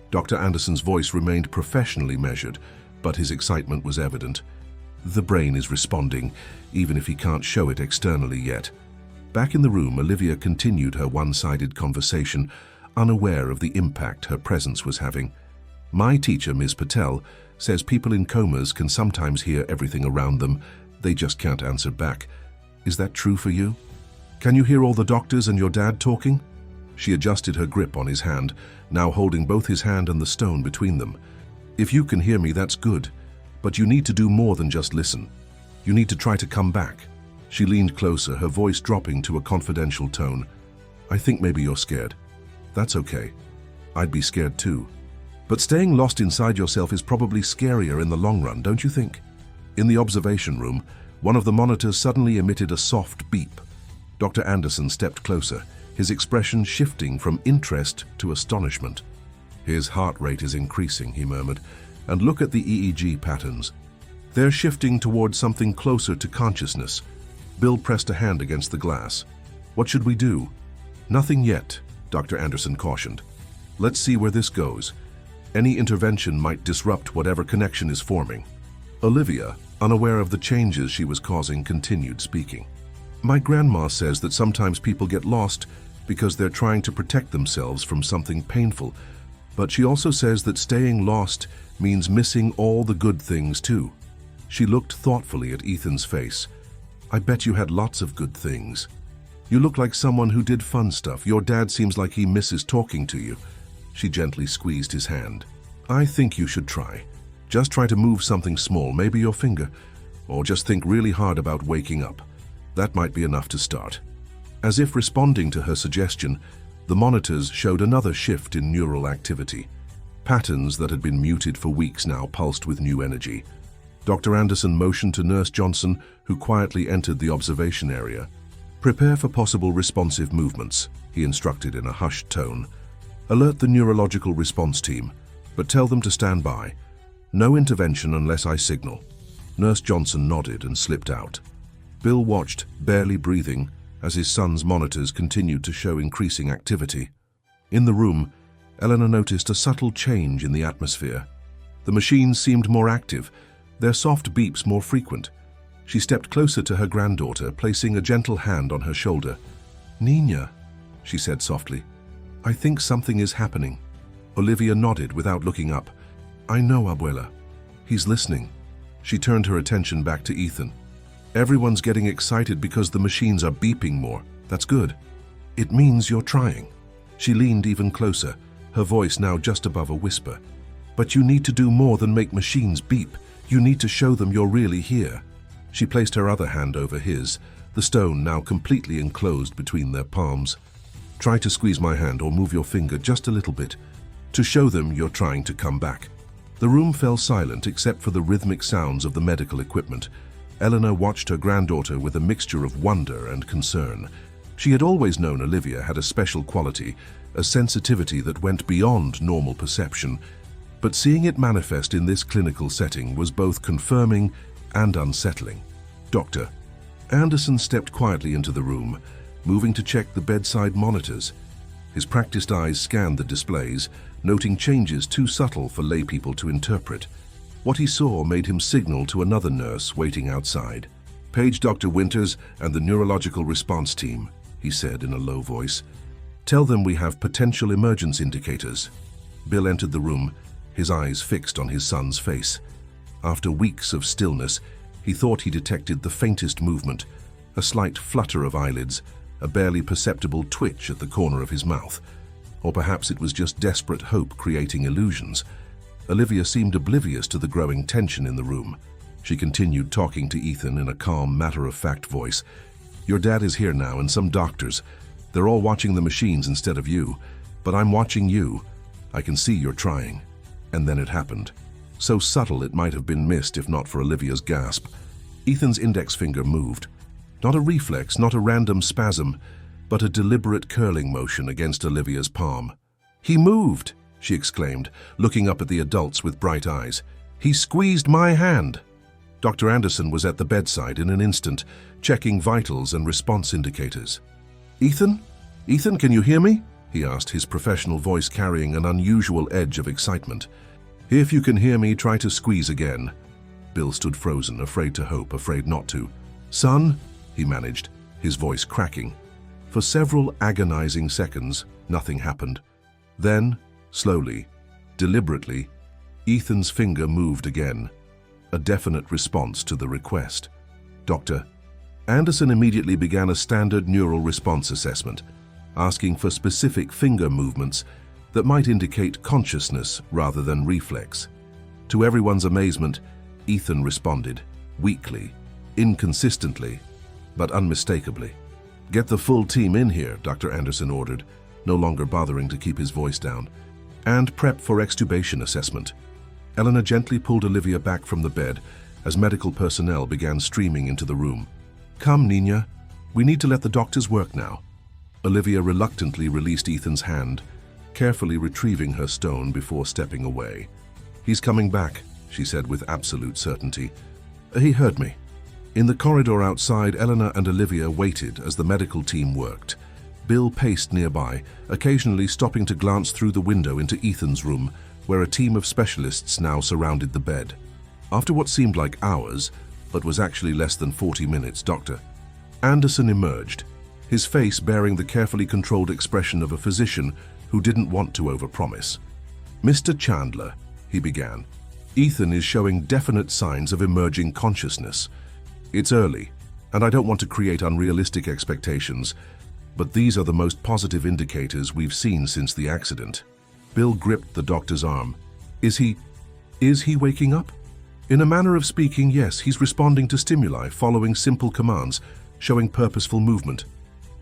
Dr. Anderson's voice remained professionally measured, but his excitement was evident. The brain is responding, even if he can't show it externally yet. Back in the room, Olivia continued her one-sided conversation, unaware of the impact her presence was having. My teacher, Ms. Patel, says people in comas can sometimes hear everything around them. They just can't answer back. Is that true for you? Can you hear all the doctors and your dad talking? She adjusted her grip on his hand, now holding both his hand and the stone between them. If you can hear me, that's good. But you need to do more than just listen. You need to try to come back. She leaned closer, her voice dropping to a confidential tone. I think maybe you're scared. That's okay. I'd be scared too. But staying lost inside yourself is probably scarier in the long run, don't you think? In the observation room, one of the monitors suddenly emitted a soft beep. Dr. Anderson stepped closer, his expression shifting from interest to astonishment. His heart rate is increasing, he murmured, and look at the EEG patterns. They're shifting towards something closer to consciousness. Bill pressed a hand against the glass. What should we do? Nothing yet, Dr. Anderson cautioned. Let's see where this goes. Any intervention might disrupt whatever connection is forming. Olivia, unaware of the changes she was causing, continued speaking. My grandma says that sometimes people get lost because they're trying to protect themselves from something painful, but she also says that staying lost means missing all the good things too. She looked thoughtfully at Ethan's face. I bet you had lots of good things. You look like someone who did fun stuff. Your dad seems like he misses talking to you. She gently squeezed his hand. I think you should try. Just try to move something small, maybe your finger, or just think really hard about waking up. That might be enough to start. As if responding to her suggestion, the monitors showed another shift in neural activity. Patterns that had been muted for weeks now pulsed with new energy. Dr. Anderson motioned to Nurse Johnson, who quietly entered the observation area. Prepare for possible responsive movements, he instructed in a hushed tone. Alert the neurological response team, but tell them to stand by. No intervention unless I signal. Nurse Johnson nodded and slipped out. Bill watched, barely breathing, as his son's monitors continued to show increasing activity. In the room, Eleanor noticed a subtle change in the atmosphere. The machines seemed more active, their soft beeps more frequent. She stepped closer to her granddaughter, placing a gentle hand on her shoulder. Nina, she said softly, I think something is happening. Olivia nodded without looking up. I know, Abuela. He's listening. She turned her attention back to Ethan. Everyone's getting excited because the machines are beeping more. That's good. It means you're trying. She leaned even closer, her voice now just above a whisper. But you need to do more than make machines beep. You need to show them you're really here. She placed her other hand over his, the stone now completely enclosed between their palms. Try to squeeze my hand or move your finger just a little bit, to show them you're trying to come back. The room fell silent except for the rhythmic sounds of the medical equipment. Eleanor watched her granddaughter with a mixture of wonder and concern. She had always known Olivia had a special quality, a sensitivity that went beyond normal perception, but seeing it manifest in this clinical setting was both confirming and unsettling. Dr. Anderson stepped quietly into the room, moving to check the bedside monitors. His practiced eyes scanned the displays, noting changes too subtle for laypeople to interpret. What he saw made him signal to another nurse waiting outside. Page Dr. Winters and the neurological response team, he said in a low voice. Tell them we have potential emergence indicators. Bill entered the room, his eyes fixed on his son's face. After weeks of stillness, he thought he detected the faintest movement, a slight flutter of eyelids, a barely perceptible twitch at the corner of his mouth. Or perhaps it was just desperate hope creating illusions. Olivia seemed oblivious to the growing tension in the room. She continued talking to Ethan in a calm, matter-of-fact voice. Your dad is here now and some doctors. They're all watching the machines instead of you. But I'm watching you. I can see you're trying. And then it happened. So subtle it might have been missed if not for Olivia's gasp. Ethan's index finger moved. Not a reflex, not a random spasm, but a deliberate curling motion against Olivia's palm. He moved, she exclaimed, looking up at the adults with bright eyes. He squeezed my hand. Dr. Anderson was at the bedside in an instant, checking vitals and response indicators. Ethan? Ethan, can you hear me? He asked, his professional voice carrying an unusual edge of excitement. If you can hear me, try to squeeze again. Bill stood frozen, afraid to hope, afraid not to. Son, he managed, his voice cracking. For several agonizing seconds, nothing happened. Then, slowly, deliberately, Ethan's finger moved again, a definite response to the request. Dr. Anderson immediately began a standard neural response assessment, asking for specific finger movements that might indicate consciousness rather than reflex. To everyone's amazement, Ethan responded, weakly, inconsistently, but unmistakably. Get the full team in here, Dr. Anderson ordered, no longer bothering to keep his voice down, and prep for extubation assessment. Eleanor gently pulled Olivia back from the bed as medical personnel began streaming into the room. Come, Nina, we need to let the doctors work now. Olivia reluctantly released Ethan's hand, carefully retrieving her stone before stepping away. He's coming back, she said with absolute certainty. He heard me. In the corridor outside, Eleanor and Olivia waited as the medical team worked. Bill paced nearby, occasionally stopping to glance through the window into Ethan's room, where a team of specialists now surrounded the bed. After what seemed like hours, but was actually less than 40 minutes, Dr. Anderson emerged, his face bearing the carefully controlled expression of a physician who didn't want to overpromise. Mr. Chandler, he began, Ethan is showing definite signs of emerging consciousness. It's early, and I don't want to create unrealistic expectations, but these are the most positive indicators we've seen since the accident. Bill gripped the doctor's arm. Is he waking up? In a manner of speaking, yes, he's responding to stimuli, following simple commands, showing purposeful movement.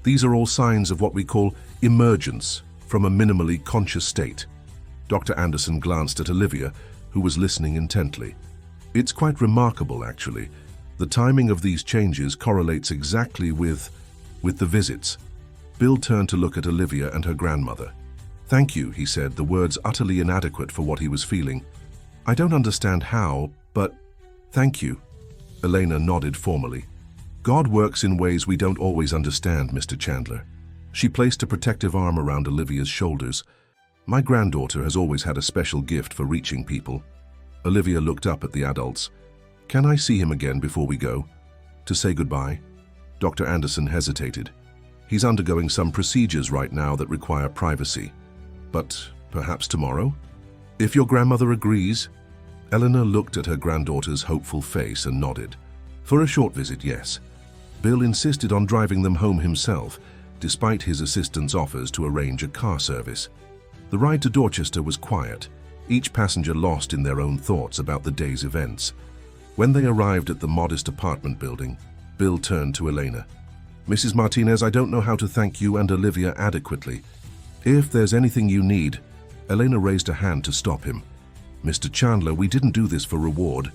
These are all signs of what we call emergence from a minimally conscious state. Dr. Anderson glanced at Olivia, who was listening intently. It's quite remarkable, actually. The timing of these changes correlates exactly with the visits. Bill turned to look at Olivia and her grandmother. Thank you, he said, the words utterly inadequate for what he was feeling. I don't understand how, but thank you. Elena nodded formally. God works in ways we don't always understand, Mr. Chandler. She placed a protective arm around Olivia's shoulders. My granddaughter has always had a special gift for reaching people. Olivia looked up at the adults. Can I see him again before we go? To say goodbye? Dr. Anderson hesitated. He's undergoing some procedures right now that require privacy. But perhaps tomorrow? If your grandmother agrees? Eleanor looked at her granddaughter's hopeful face and nodded. For a short visit, yes. Bill insisted on driving them home himself, despite his assistant's offers to arrange a car service. The ride to Dorchester was quiet, each passenger lost in their own thoughts about the day's events. When they arrived at the modest apartment building, Bill turned to Elena. Mrs. Martinez, I don't know how to thank you and Olivia adequately. If there's anything you need, Elena raised a hand to stop him. Mr. Chandler, we didn't do this for reward.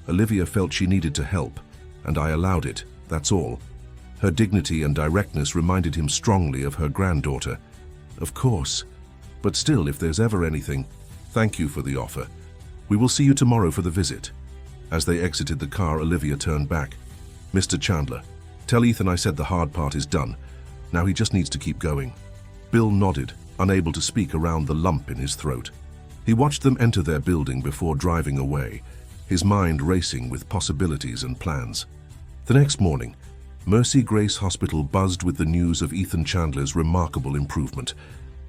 Olivia felt she needed to help, and I allowed it, that's all. Her dignity and directness reminded him strongly of her granddaughter. Of course. But still, if there's ever anything, thank you for the offer. We will see you tomorrow for the visit. As they exited the car, Olivia turned back. Mr. Chandler, tell Ethan I said the hard part is done. Now he just needs to keep going. Bill nodded, unable to speak around the lump in his throat. He watched them enter their building before driving away, his mind racing with possibilities and plans. The next morning, Mercy Grace Hospital buzzed with the news of Ethan Chandler's remarkable improvement.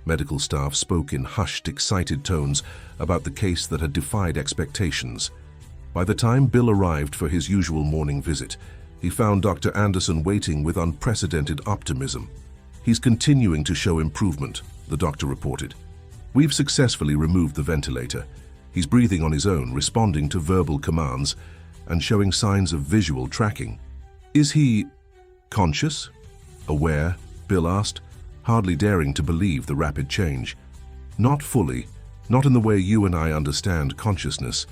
Medical staff spoke in hushed, excited tones about the case that had defied expectations. By the time Bill arrived for his usual morning visit, he found Dr. Anderson waiting with unprecedented optimism. He's continuing to show improvement, the doctor reported. We've successfully removed the ventilator. He's breathing on his own, responding to verbal commands, and showing signs of visual tracking. Is he conscious? Aware? Bill asked, hardly daring to believe the rapid change. Not fully, not in the way you and I understand consciousness,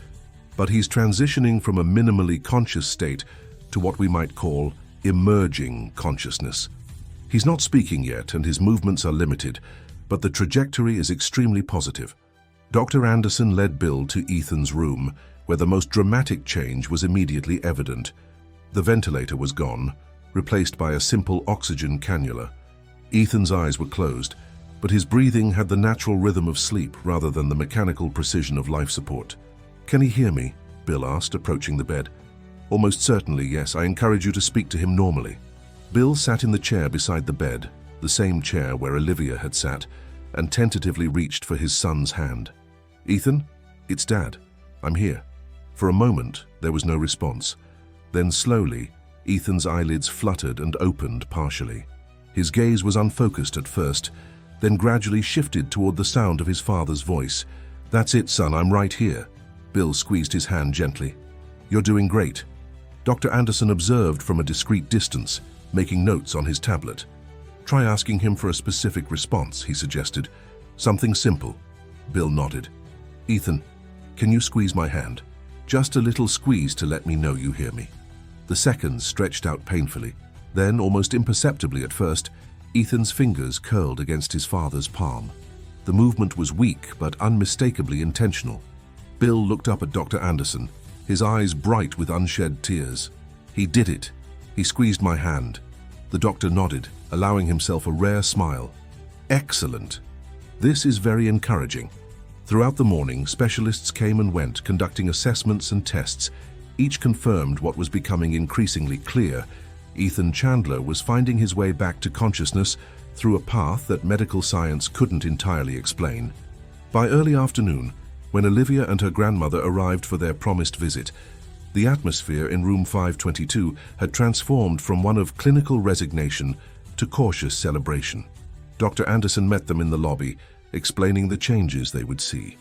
but he's transitioning from a minimally conscious state to what we might call emerging consciousness. He's not speaking yet, and his movements are limited, but the trajectory is extremely positive. Dr. Anderson led Bill to Ethan's room, where the most dramatic change was immediately evident. The ventilator was gone, replaced by a simple oxygen cannula. Ethan's eyes were closed, but his breathing had the natural rhythm of sleep rather than the mechanical precision of life support. "Can he hear me?" Bill asked, approaching the bed. "Almost certainly, yes. I encourage you to speak to him normally." Bill sat in the chair beside the bed, the same chair where Olivia had sat, and tentatively reached for his son's hand. "Ethan, it's Dad. I'm here." For a moment, there was no response. Then slowly, Ethan's eyelids fluttered and opened partially. His gaze was unfocused at first, then gradually shifted toward the sound of his father's voice. "That's it, son, I'm right here." Bill squeezed his hand gently. "You're doing great." Dr. Anderson observed from a discreet distance, making notes on his tablet. "Try asking him for a specific response," he suggested. "Something simple." Bill nodded. "Ethan, can you squeeze my hand? Just a little squeeze to let me know you hear me." The seconds stretched out painfully. Then, almost imperceptibly at first, Ethan's fingers curled against his father's palm. The movement was weak but unmistakably intentional. Bill looked up at Dr. Anderson, his eyes bright with unshed tears. "He did it. He squeezed my hand." The doctor nodded, allowing himself a rare smile. "Excellent. This is very encouraging." Throughout the morning, specialists came and went, conducting assessments and tests. Each confirmed what was becoming increasingly clear. Ethan Chandler was finding his way back to consciousness through a path that medical science couldn't entirely explain. By early afternoon, when Olivia and her grandmother arrived for their promised visit, the atmosphere in room 522 had transformed from one of clinical resignation to cautious celebration. Dr. Anderson met them in the lobby, explaining the changes they would see.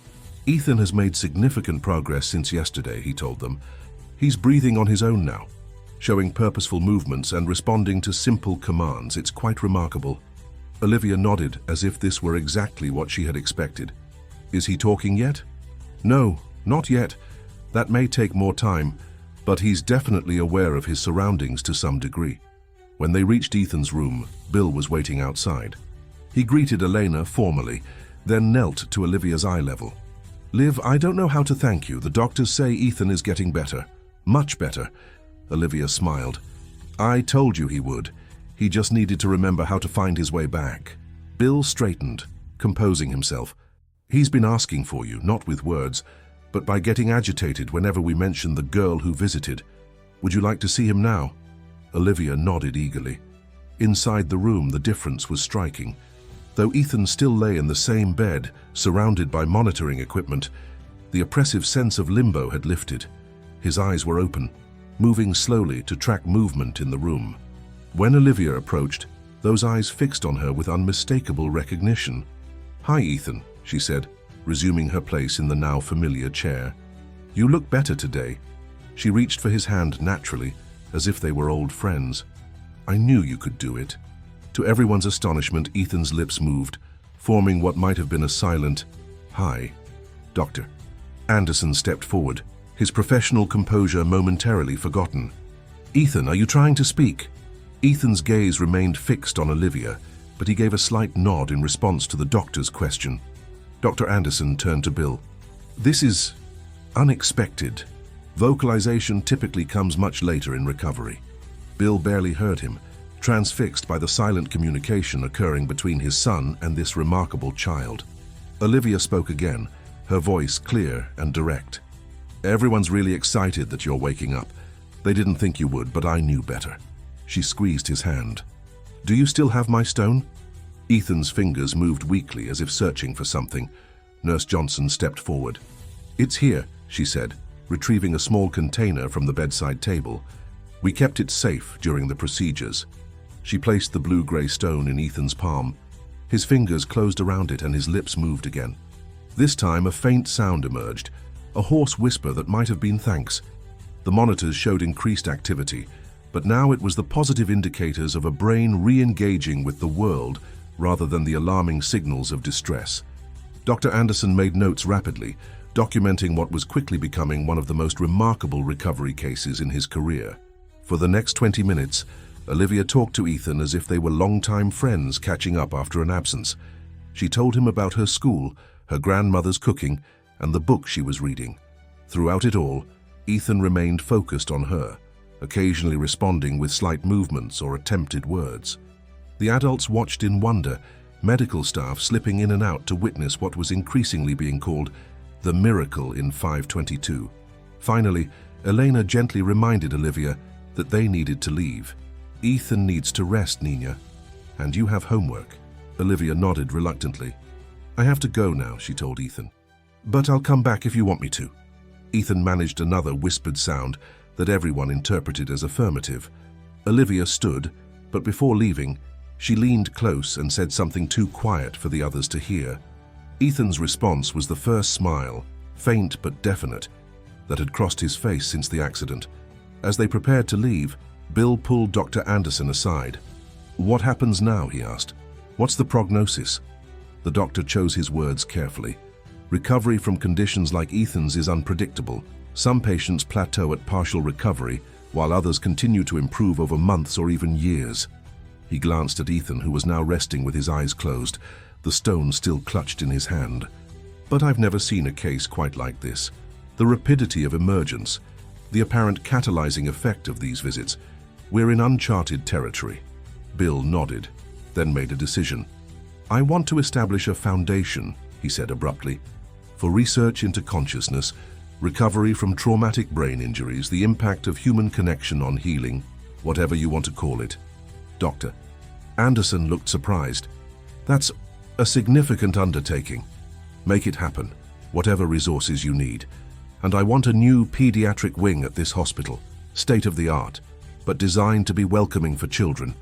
"Ethan has made significant progress since yesterday," he told them. "He's breathing on his own now, showing purposeful movements and responding to simple commands. It's quite remarkable." Olivia nodded as if this were exactly what she had expected. "Is he talking yet?" "No, not yet. That may take more time, but he's definitely aware of his surroundings to some degree." When they reached Ethan's room, Bill was waiting outside. He greeted Elena formally, then knelt to Olivia's eye level. "Liv, I don't know how to thank you. The doctors say Ethan is getting better. Much better." Olivia smiled. "I told you he would. He just needed to remember how to find his way back." Bill straightened, composing himself. "He's been asking for you, not with words, but by getting agitated whenever we mention the girl who visited. Would you like to see him now?" Olivia nodded eagerly. Inside the room, the difference was striking. Though Ethan still lay in the same bed, surrounded by monitoring equipment, the oppressive sense of limbo had lifted. His eyes were open, moving slowly to track movement in the room. When Olivia approached, those eyes fixed on her with unmistakable recognition. "Hi, Ethan," she said, resuming her place in the now familiar chair. "You look better today." She reached for his hand naturally, as if they were old friends. "I knew you could do it." To everyone's astonishment, Ethan's lips moved, forming what might have been a silent, "Hi, Doctor." Anderson stepped forward, his professional composure momentarily forgotten. "Ethan, are you trying to speak?" Ethan's gaze remained fixed on Olivia, but he gave a slight nod in response to the doctor's question. Dr. Anderson turned to Bill. "This is unexpected. Vocalization typically comes much later in recovery." Bill barely heard him, transfixed by the silent communication occurring between his son and this remarkable child. Olivia spoke again, her voice clear and direct. "Everyone's really excited that you're waking up. They didn't think you would, but I knew better." She squeezed his hand. "Do you still have my stone?" Ethan's fingers moved weakly as if searching for something. Nurse Johnson stepped forward. "It's here," she said, retrieving a small container from the bedside table. "We kept it safe during the procedures." She placed the blue-gray stone in Ethan's palm. His fingers closed around it and his lips moved again. This time a faint sound emerged, a hoarse whisper that might have been thanks. The monitors showed increased activity, but now it was the positive indicators of a brain re-engaging with the world rather than the alarming signals of distress. Dr. Anderson made notes rapidly, documenting what was quickly becoming one of the most remarkable recovery cases in his career. For the next 20 minutes, Olivia talked to Ethan as if they were longtime friends catching up after an absence. She told him about her school, her grandmother's cooking, and the book she was reading. Throughout it all, Ethan remained focused on her, occasionally responding with slight movements or attempted words. The adults watched in wonder, medical staff slipping in and out to witness what was increasingly being called the miracle in 522. Finally, Elena gently reminded Olivia that they needed to leave. "Ethan needs to rest, Nina. And you have homework." Olivia nodded reluctantly. "I have to go now," she told Ethan. "But I'll come back if you want me to." Ethan managed another whispered sound that everyone interpreted as affirmative. Olivia stood, but before leaving, she leaned close and said something too quiet for the others to hear. Ethan's response was the first smile, faint but definite, that had crossed his face since the accident. As they prepared to leave, Bill pulled Dr. Anderson aside. "What happens now?" he asked. "What's the prognosis?" The doctor chose his words carefully. "Recovery from conditions like Ethan's is unpredictable. Some patients plateau at partial recovery, while others continue to improve over months or even years." He glanced at Ethan, who was now resting with his eyes closed, the stone still clutched in his hand. "But I've never seen a case quite like this. The rapidity of emergence, the apparent catalyzing effect of these visits. We're in uncharted territory." Bill nodded, then made a decision. "I want to establish a foundation," he said abruptly, "for research into consciousness, recovery from traumatic brain injuries, the impact of human connection on healing, whatever you want to call it." Dr. Anderson looked surprised. "That's a significant undertaking. Make it happen, whatever resources you need. And I want a new pediatric wing at this hospital, state-of-the-art, but designed to be welcoming for children.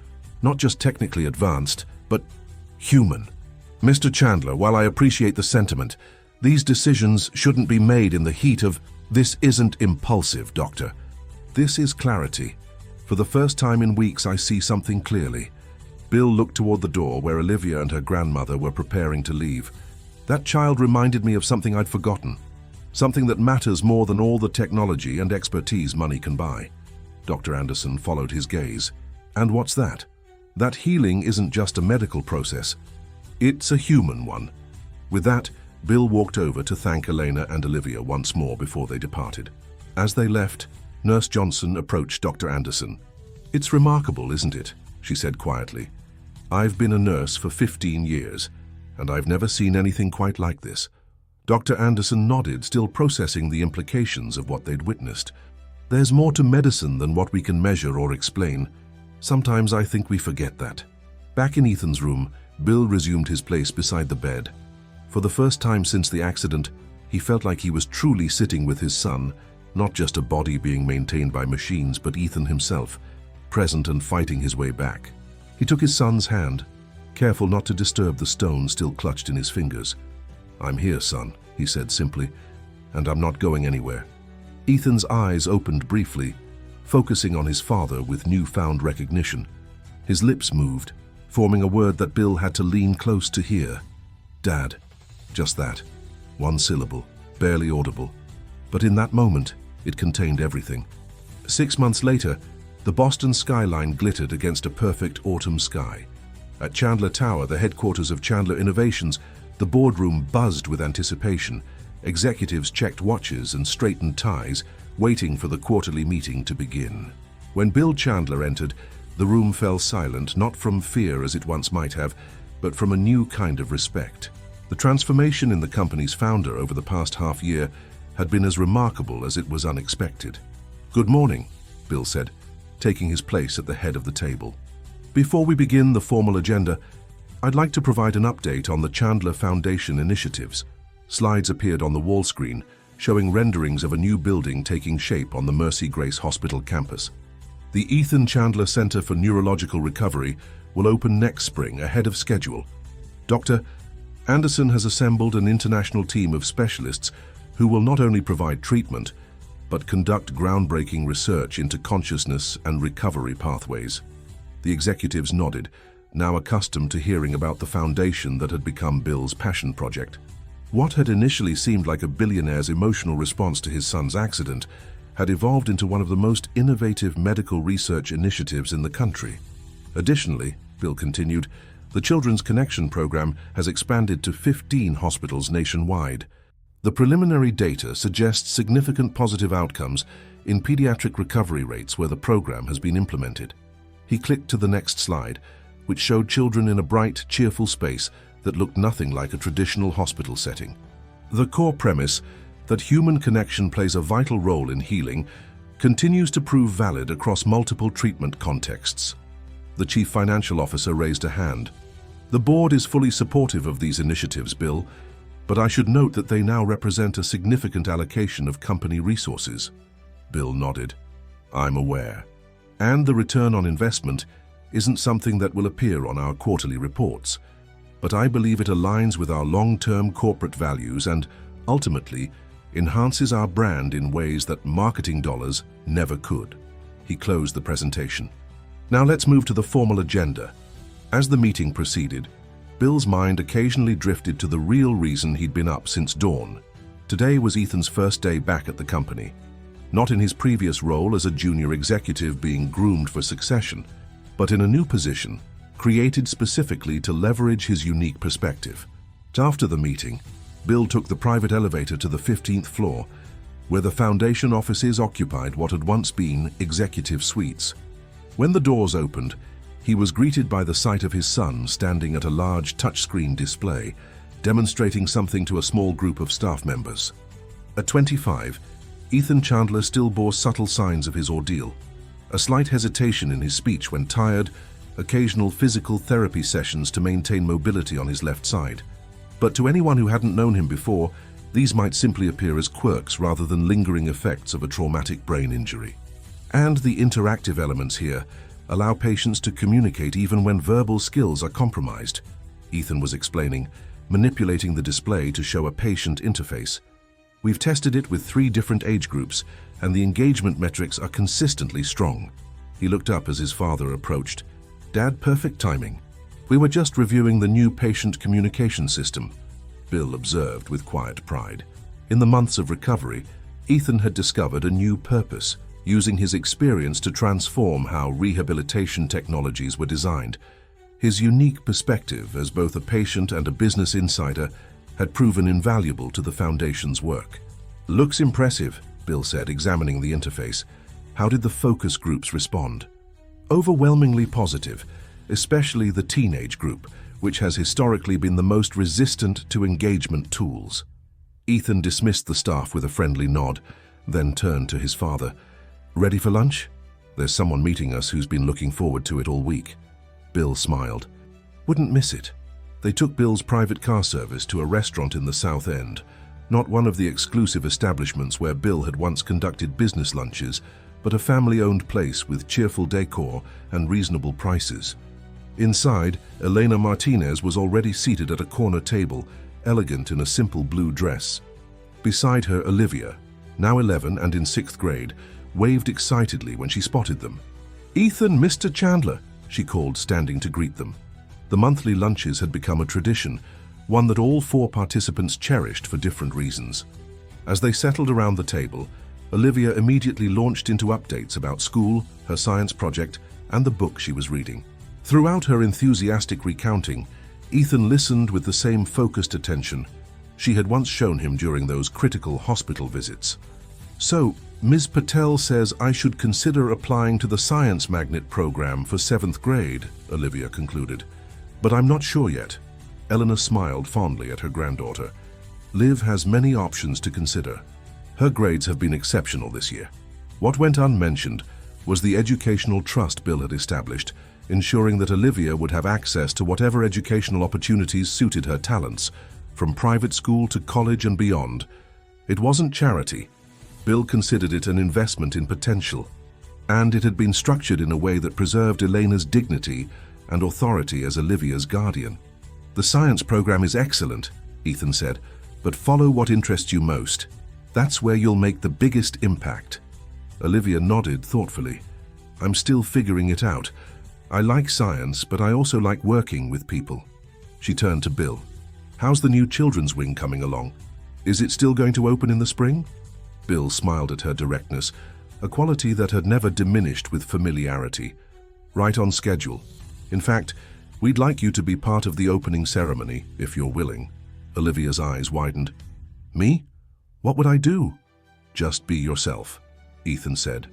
Not just technically advanced, but human. Mr. Chandler, while I appreciate the sentiment, these decisions shouldn't be made in the heat of... This isn't impulsive, Doctor. This is clarity. For the first time in weeks, I see something clearly." Bill looked toward the door where Olivia and her grandmother were preparing to leave. "That child reminded me of something I'd forgotten. Something that matters more than all the technology and expertise money can buy." Dr. Anderson followed his gaze. "And what's that?" "That healing isn't just a medical process. It's a human one." With that, Bill walked over to thank Elena and Olivia once more before they departed. As they left, Nurse Johnson approached Dr. Anderson. "It's remarkable, isn't it?" she said quietly. "I've been a nurse for 15 years, and I've never seen anything quite like this." Dr. Anderson nodded, still processing the implications of what they'd witnessed. "There's more to medicine than what we can measure or explain. Sometimes I think we forget that." Back in Ethan's room, Bill resumed his place beside the bed. For the first time since the accident, he felt like he was truly sitting with his son, not just a body being maintained by machines, but Ethan himself, present and fighting his way back. He took his son's hand, careful not to disturb the stone still clutched in his fingers. "I'm here, son," he said simply, "and I'm not going anywhere." Ethan's eyes opened briefly, focusing on his father with newfound recognition. His lips moved, forming a word that Bill had to lean close to hear. "Dad." Just that. One syllable, barely audible. But in that moment, it contained everything. 6 months later, the Boston skyline glittered against a perfect autumn sky. At Chandler Tower, the headquarters of Chandler Innovations, the boardroom buzzed with anticipation. Executives checked watches and straightened ties, waiting for the quarterly meeting to begin. When Bill Chandler entered, the room fell silent, not from fear as it once might have, but from a new kind of respect. The transformation in the company's founder over the past half year had been as remarkable as it was unexpected. "Good morning," Bill said, taking his place at the head of the table. "Before we begin the formal agenda, I'd like to provide an update on the Chandler Foundation initiatives." Slides appeared on the wall screen, showing renderings of a new building taking shape on the Mercy Grace Hospital campus. The Ethan Chandler Center for Neurological Recovery will open next spring ahead of schedule. Dr. Anderson has assembled an international team of specialists who will not only provide treatment, but conduct groundbreaking research into consciousness and recovery pathways. The executives nodded, now accustomed to hearing about the foundation that had become Bill's passion project. What had initially seemed like a billionaire's emotional response to his son's accident had evolved into one of the most innovative medical research initiatives in the country. Additionally, Bill continued, the Children's Connection program has expanded to 15 hospitals nationwide. The preliminary data suggests significant positive outcomes in pediatric recovery rates where the program has been implemented. He clicked to the next slide, which showed children in a bright, cheerful space that looked nothing like a traditional hospital setting. The core premise that human connection plays a vital role in healing continues to prove valid across multiple treatment contexts. The Chief Financial Officer raised a hand. The board is fully supportive of these initiatives, Bill, but I should note that they now represent a significant allocation of company resources. Bill nodded. I'm aware. And the return on investment isn't something that will appear on our quarterly reports, but I believe it aligns with our long-term corporate values and, ultimately, enhances our brand in ways that marketing dollars never could. He closed the presentation. Now let's move to the formal agenda. As the meeting proceeded, Bill's mind occasionally drifted to the real reason he'd been up since dawn. Today was Ethan's first day back at the company. Not in his previous role as a junior executive being groomed for succession, but in a new position, created specifically to leverage his unique perspective. After the meeting, Bill took the private elevator to the 15th floor, where the foundation offices occupied what had once been executive suites. When the doors opened, he was greeted by the sight of his son standing at a large touchscreen display, demonstrating something to a small group of staff members. At 25, Ethan Chandler still bore subtle signs of his ordeal. A slight hesitation in his speech when tired, occasional physical therapy sessions to maintain mobility on his left side. But to anyone who hadn't known him before, these might simply appear as quirks rather than lingering effects of a traumatic brain injury. And the interactive elements here allow patients to communicate even when verbal skills are compromised, Ethan was explaining, manipulating the display to show a patient interface. We've tested it with 3 different age groups, and the engagement metrics are consistently strong. He looked up as his father approached. Dad, perfect timing. We were just reviewing the new patient communication system, Bill observed with quiet pride. In the months of recovery, Ethan had discovered a new purpose, using his experience to transform how rehabilitation technologies were designed. His unique perspective as both a patient and a business insider had proven invaluable to the Foundation's work. Looks impressive, Bill said, examining the interface. How did the focus groups respond? Overwhelmingly positive, especially the teenage group, which has historically been the most resistant to engagement tools. Ethan dismissed the staff with a friendly nod, then turned to his father. Ready for lunch? There's someone meeting us who's been looking forward to it all week. Bill smiled. Wouldn't miss it. They took Bill's private car service to a restaurant in the South End, not one of the exclusive establishments where Bill had once conducted business lunches, but a family-owned place with cheerful decor and reasonable prices. Inside, Elena Martinez was already seated at a corner table, elegant in a simple blue dress. Beside her, Olivia, now 11 and in 6th grade, waved excitedly when she spotted them. Ethan, Mr. Chandler, she called, standing to greet them. The monthly lunches had become a tradition, one that all 4 participants cherished for different reasons. As they settled around the table, Olivia immediately launched into updates about school, her science project, and the book she was reading. Throughout her enthusiastic recounting, Ethan listened with the same focused attention she had once shown him during those critical hospital visits. So, Ms. Patel says I should consider applying to the Science Magnet program for 7th grade, Olivia concluded. But I'm not sure yet. Eleanor smiled fondly at her granddaughter. Liv has many options to consider. Her grades have been exceptional this year. What went unmentioned was the educational trust Bill had established, ensuring that Olivia would have access to whatever educational opportunities suited her talents, from private school to college and beyond. It wasn't charity. Bill considered it an investment in potential, and it had been structured in a way that preserved Elena's dignity and authority as Olivia's guardian. The science program is excellent, Ethan said, but follow what interests you most. That's where you'll make the biggest impact. Olivia nodded thoughtfully. I'm still figuring it out. I like science, but I also like working with people. She turned to Bill. How's the new children's wing coming along? Is it still going to open in the spring? Bill smiled at her directness, a quality that had never diminished with familiarity. Right on schedule. In fact, we'd like you to be part of the opening ceremony, if you're willing. Olivia's eyes widened. Me? What would I do? Just be yourself, Ethan said.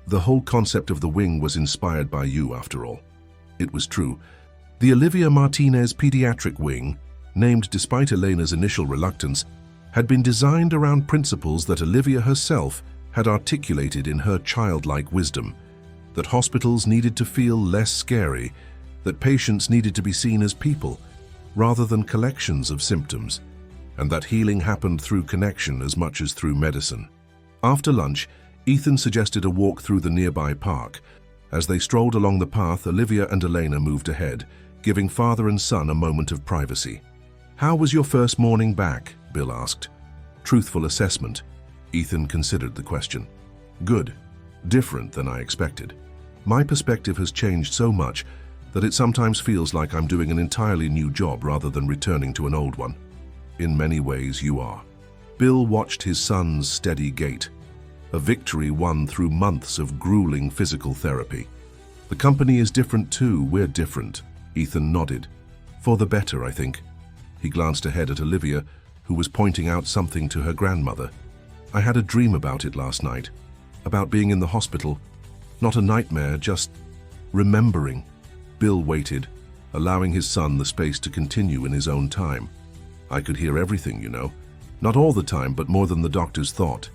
The whole concept of the wing was inspired by you, after all. It was true. The Olivia Martinez Pediatric Wing, named despite Elena's initial reluctance, had been designed around principles that Olivia herself had articulated in her childlike wisdom, that hospitals needed to feel less scary, that patients needed to be seen as people rather than collections of symptoms, and that healing happened through connection as much as through medicine. After lunch, Ethan suggested a walk through the nearby park. As they strolled along the path, Olivia and Elena moved ahead, giving father and son a moment of privacy. "How was your first morning back?" Bill asked. "Truthful assessment." Ethan considered the question. "Good. Different than I expected. My perspective has changed so much that it sometimes feels like I'm doing an entirely new job rather than returning to an old one." "In many ways, you are." Bill watched his son's steady gait, a victory won through months of grueling physical therapy. "The company is different too. We're different." Ethan nodded. "For the better, I think." He glanced ahead at Olivia, who was pointing out something to her grandmother. "I had a dream about it last night, about being in the hospital. Not a nightmare, just remembering." Bill waited, allowing his son the space to continue in his own time. "I could hear everything, you know. Not all the time, but more than the doctors thought.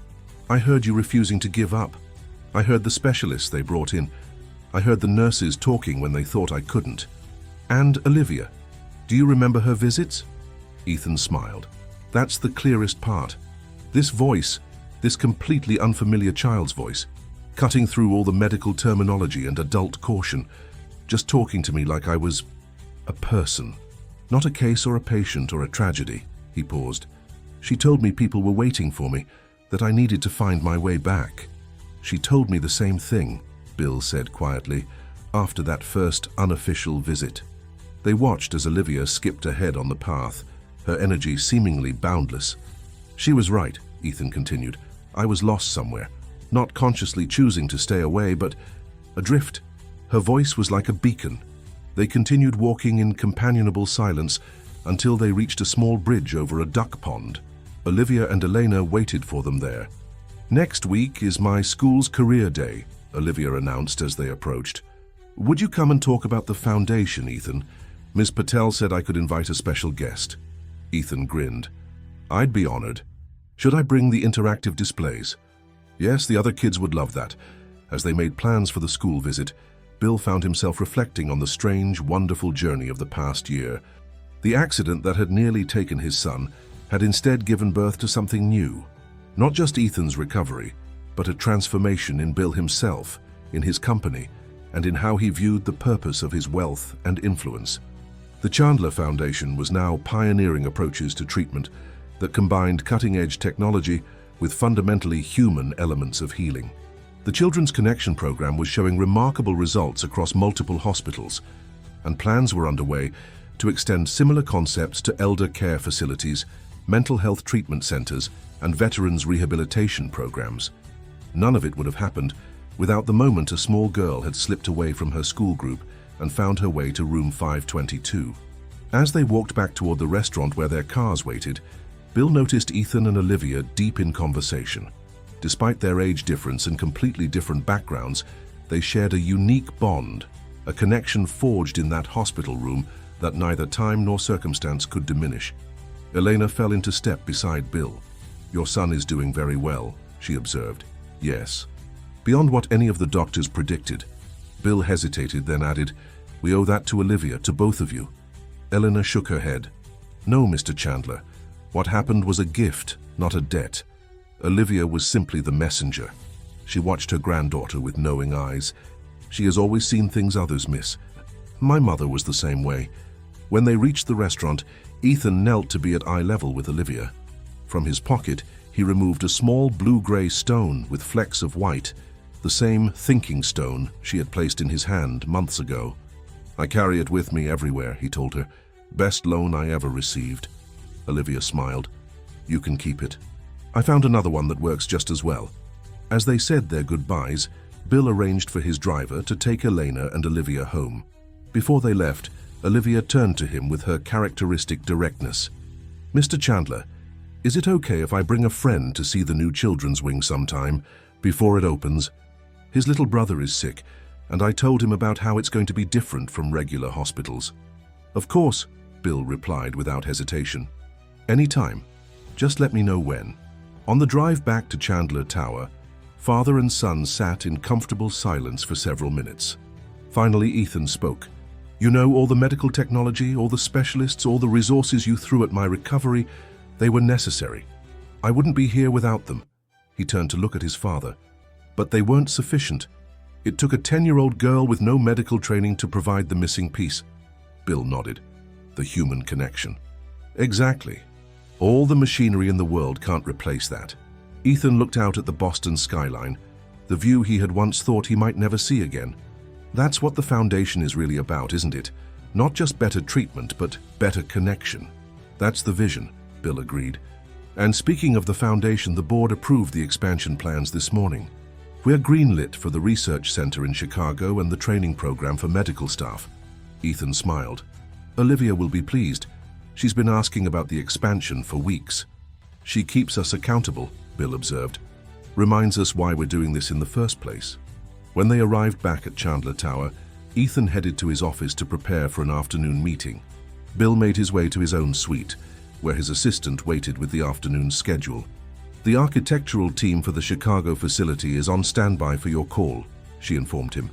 I heard you refusing to give up. I heard the specialists they brought in. I heard the nurses talking when they thought I couldn't. And Olivia, do you remember her visits?" Ethan smiled. "That's the clearest part. This voice, this completely unfamiliar child's voice, cutting through all the medical terminology and adult caution, just talking to me like I was a person, not a case or a patient or a tragedy." He paused. "She told me people were waiting for me, that I needed to find my way back." "She told me the same thing," Bill said quietly, "after that first unofficial visit." They watched as Olivia skipped ahead on the path, her energy seemingly boundless. "She was right," Ethan continued. "I was lost somewhere, not consciously choosing to stay away, but adrift." Her voice was like a beacon. They continued walking in companionable silence until they reached a small bridge over a duck pond. Olivia and Elena waited for them there. "Next week is my school's career day," Olivia announced as they approached. "Would you come and talk about the foundation, Ethan? Ms. Patel said I could invite a special guest." Ethan grinned. "I'd be honored. Should I bring the interactive displays?" "Yes, the other kids would love that." As they made plans for the school visit, Bill found himself reflecting on the strange, wonderful journey of the past year. The accident that had nearly taken his son had instead given birth to something new. Not just Ethan's recovery, but a transformation in Bill himself, in his company, and in how he viewed the purpose of his wealth and influence. The Chandler Foundation was now pioneering approaches to treatment that combined cutting-edge technology with fundamentally human elements of healing. The Children's Connection program was showing remarkable results across multiple hospitals, and plans were underway to extend similar concepts to elder care facilities, mental health treatment centers, and veterans rehabilitation programs. None of it would have happened without the moment a small girl had slipped away from her school group and found her way to room 522. As they walked back toward the restaurant where their cars waited, Bill noticed Ethan and Olivia deep in conversation. Despite their age difference and completely different backgrounds, they shared a unique bond, a connection forged in that hospital room that neither time nor circumstance could diminish. Elena fell into step beside Bill. "Your son is doing very well," she observed. "Yes." Beyond what any of the doctors predicted, Bill hesitated, then added, "We owe that to Olivia, to both of you." Elena shook her head. "No, Mr. Chandler. What happened was a gift, not a debt. Olivia was simply the messenger." She watched her granddaughter with knowing eyes. "She has always seen things others miss. My mother was the same way." When they reached the restaurant, Ethan knelt to be at eye level with Olivia. From his pocket, he removed a small blue-gray stone with flecks of white, the same thinking stone she had placed in his hand months ago. "I carry it with me everywhere," he told her. "Best loan I ever received." Olivia smiled. "You can keep it. I found another one that works just as well." As they said their goodbyes, Bill arranged for his driver to take Elena and Olivia home. Before they left, Olivia turned to him with her characteristic directness. "Mr. Chandler, is it okay if I bring a friend to see the new children's wing sometime, before it opens? His little brother is sick, and I told him about how it's going to be different from regular hospitals." "Of course," Bill replied without hesitation. "Any time. Just let me know when." On the drive back to Chandler Tower, father and son sat in comfortable silence for several minutes. Finally, Ethan spoke. "You know, all the medical technology, all the specialists, all the resources you threw at my recovery, they were necessary. I wouldn't be here without them." He turned to look at his father. "But they weren't sufficient. It took a 10-year-old girl with no medical training to provide the missing piece." Bill nodded. "The human connection." "Exactly. All the machinery in the world can't replace that." Ethan looked out at the Boston skyline, the view he had once thought he might never see again. "That's what the foundation is really about, isn't it? Not just better treatment, but better connection." "That's the vision," Bill agreed. "And speaking of the foundation, the board approved the expansion plans this morning. We're greenlit for the research center in Chicago and the training program for medical staff." Ethan smiled. "Olivia will be pleased. She's been asking about the expansion for weeks." "She keeps us accountable," Bill observed. "Reminds us why we're doing this in the first place." When they arrived back at Chandler Tower, Ethan headed to his office to prepare for an afternoon meeting. Bill made his way to his own suite, where his assistant waited with the afternoon schedule. "The architectural team for the Chicago facility is on standby for your call," she informed him.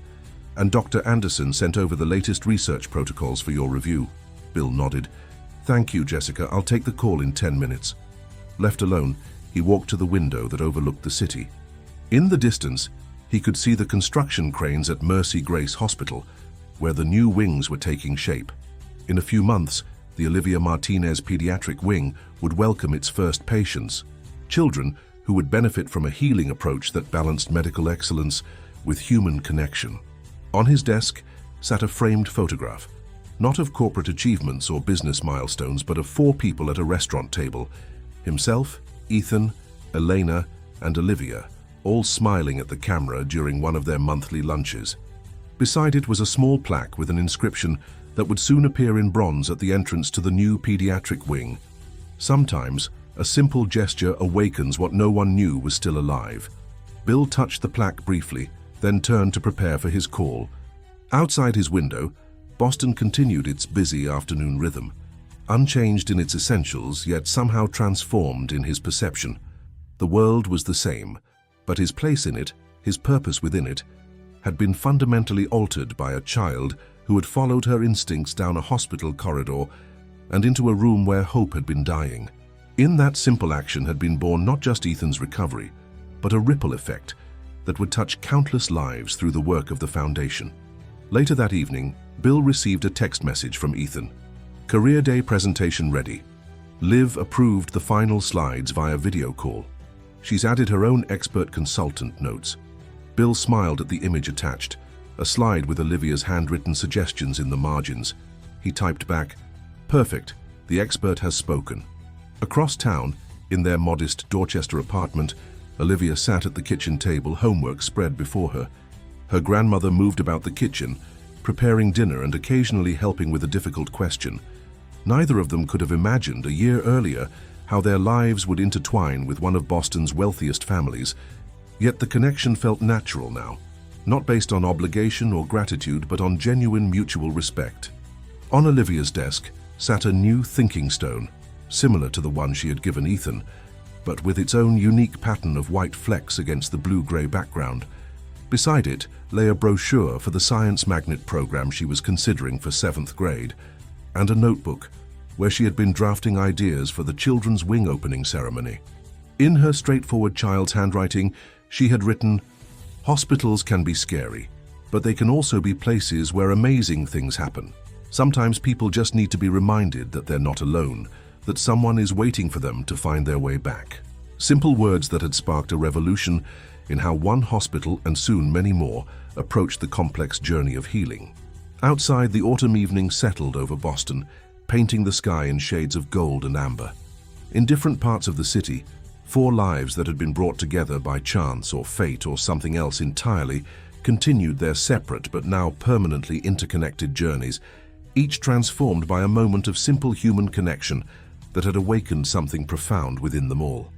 "And Dr. Anderson sent over the latest research protocols for your review." Bill nodded. "Thank you, Jessica. I'll take the call in 10 minutes. Left alone, he walked to the window that overlooked the city. In the distance, he could see the construction cranes at Mercy Grace Hospital, where the new wings were taking shape. In a few months, the Olivia Martinez Pediatric Wing would welcome its first patients, children who would benefit from a healing approach that balanced medical excellence with human connection. On his desk sat a framed photograph, not of corporate achievements or business milestones, but of 4 people at a restaurant table: himself, Ethan, Elena, and Olivia, all smiling at the camera during one of their monthly lunches. Beside it was a small plaque with an inscription that would soon appear in bronze at the entrance to the new pediatric wing. Sometimes, a simple gesture awakens what no one knew was still alive. Bill touched the plaque briefly, then turned to prepare for his call. Outside his window, Boston continued its busy afternoon rhythm, unchanged in its essentials, yet somehow transformed in his perception. The world was the same, but his place in it, his purpose within it, had been fundamentally altered by a child who had followed her instincts down a hospital corridor and into a room where hope had been dying. In that simple action had been born not just Ethan's recovery, but a ripple effect that would touch countless lives through the work of the foundation. Later that evening, Bill received a text message from Ethan. "Career Day presentation ready. Liv approved the final slides via video call. She's added her own expert consultant notes." Bill smiled at the image attached, a slide with Olivia's handwritten suggestions in the margins. He typed back, "Perfect, the expert has spoken." Across town, in their modest Dorchester apartment, Olivia sat at the kitchen table, homework spread before her. Her grandmother moved about the kitchen, preparing dinner and occasionally helping with a difficult question. Neither of them could have imagined a year earlier how their lives would intertwine with one of Boston's wealthiest families, yet the connection felt natural now, not based on obligation or gratitude, but on genuine mutual respect. On Olivia's desk sat a new thinking stone, similar to the one she had given Ethan, but with its own unique pattern of white flecks against the blue-gray background. Beside it lay a brochure for the science magnet program she was considering for 7th grade, and a notebook where she had been drafting ideas for the children's wing opening ceremony. In her straightforward child's handwriting, she had written, "Hospitals can be scary, but they can also be places where amazing things happen. Sometimes people just need to be reminded that they're not alone, that someone is waiting for them to find their way back." Simple words that had sparked a revolution in how one hospital and soon many more approached the complex journey of healing. Outside, the autumn evening settled over Boston, painting the sky in shades of gold and amber. In different parts of the city, 4 lives that had been brought together by chance or fate or something else entirely continued their separate but now permanently interconnected journeys, each transformed by a moment of simple human connection that had awakened something profound within them all.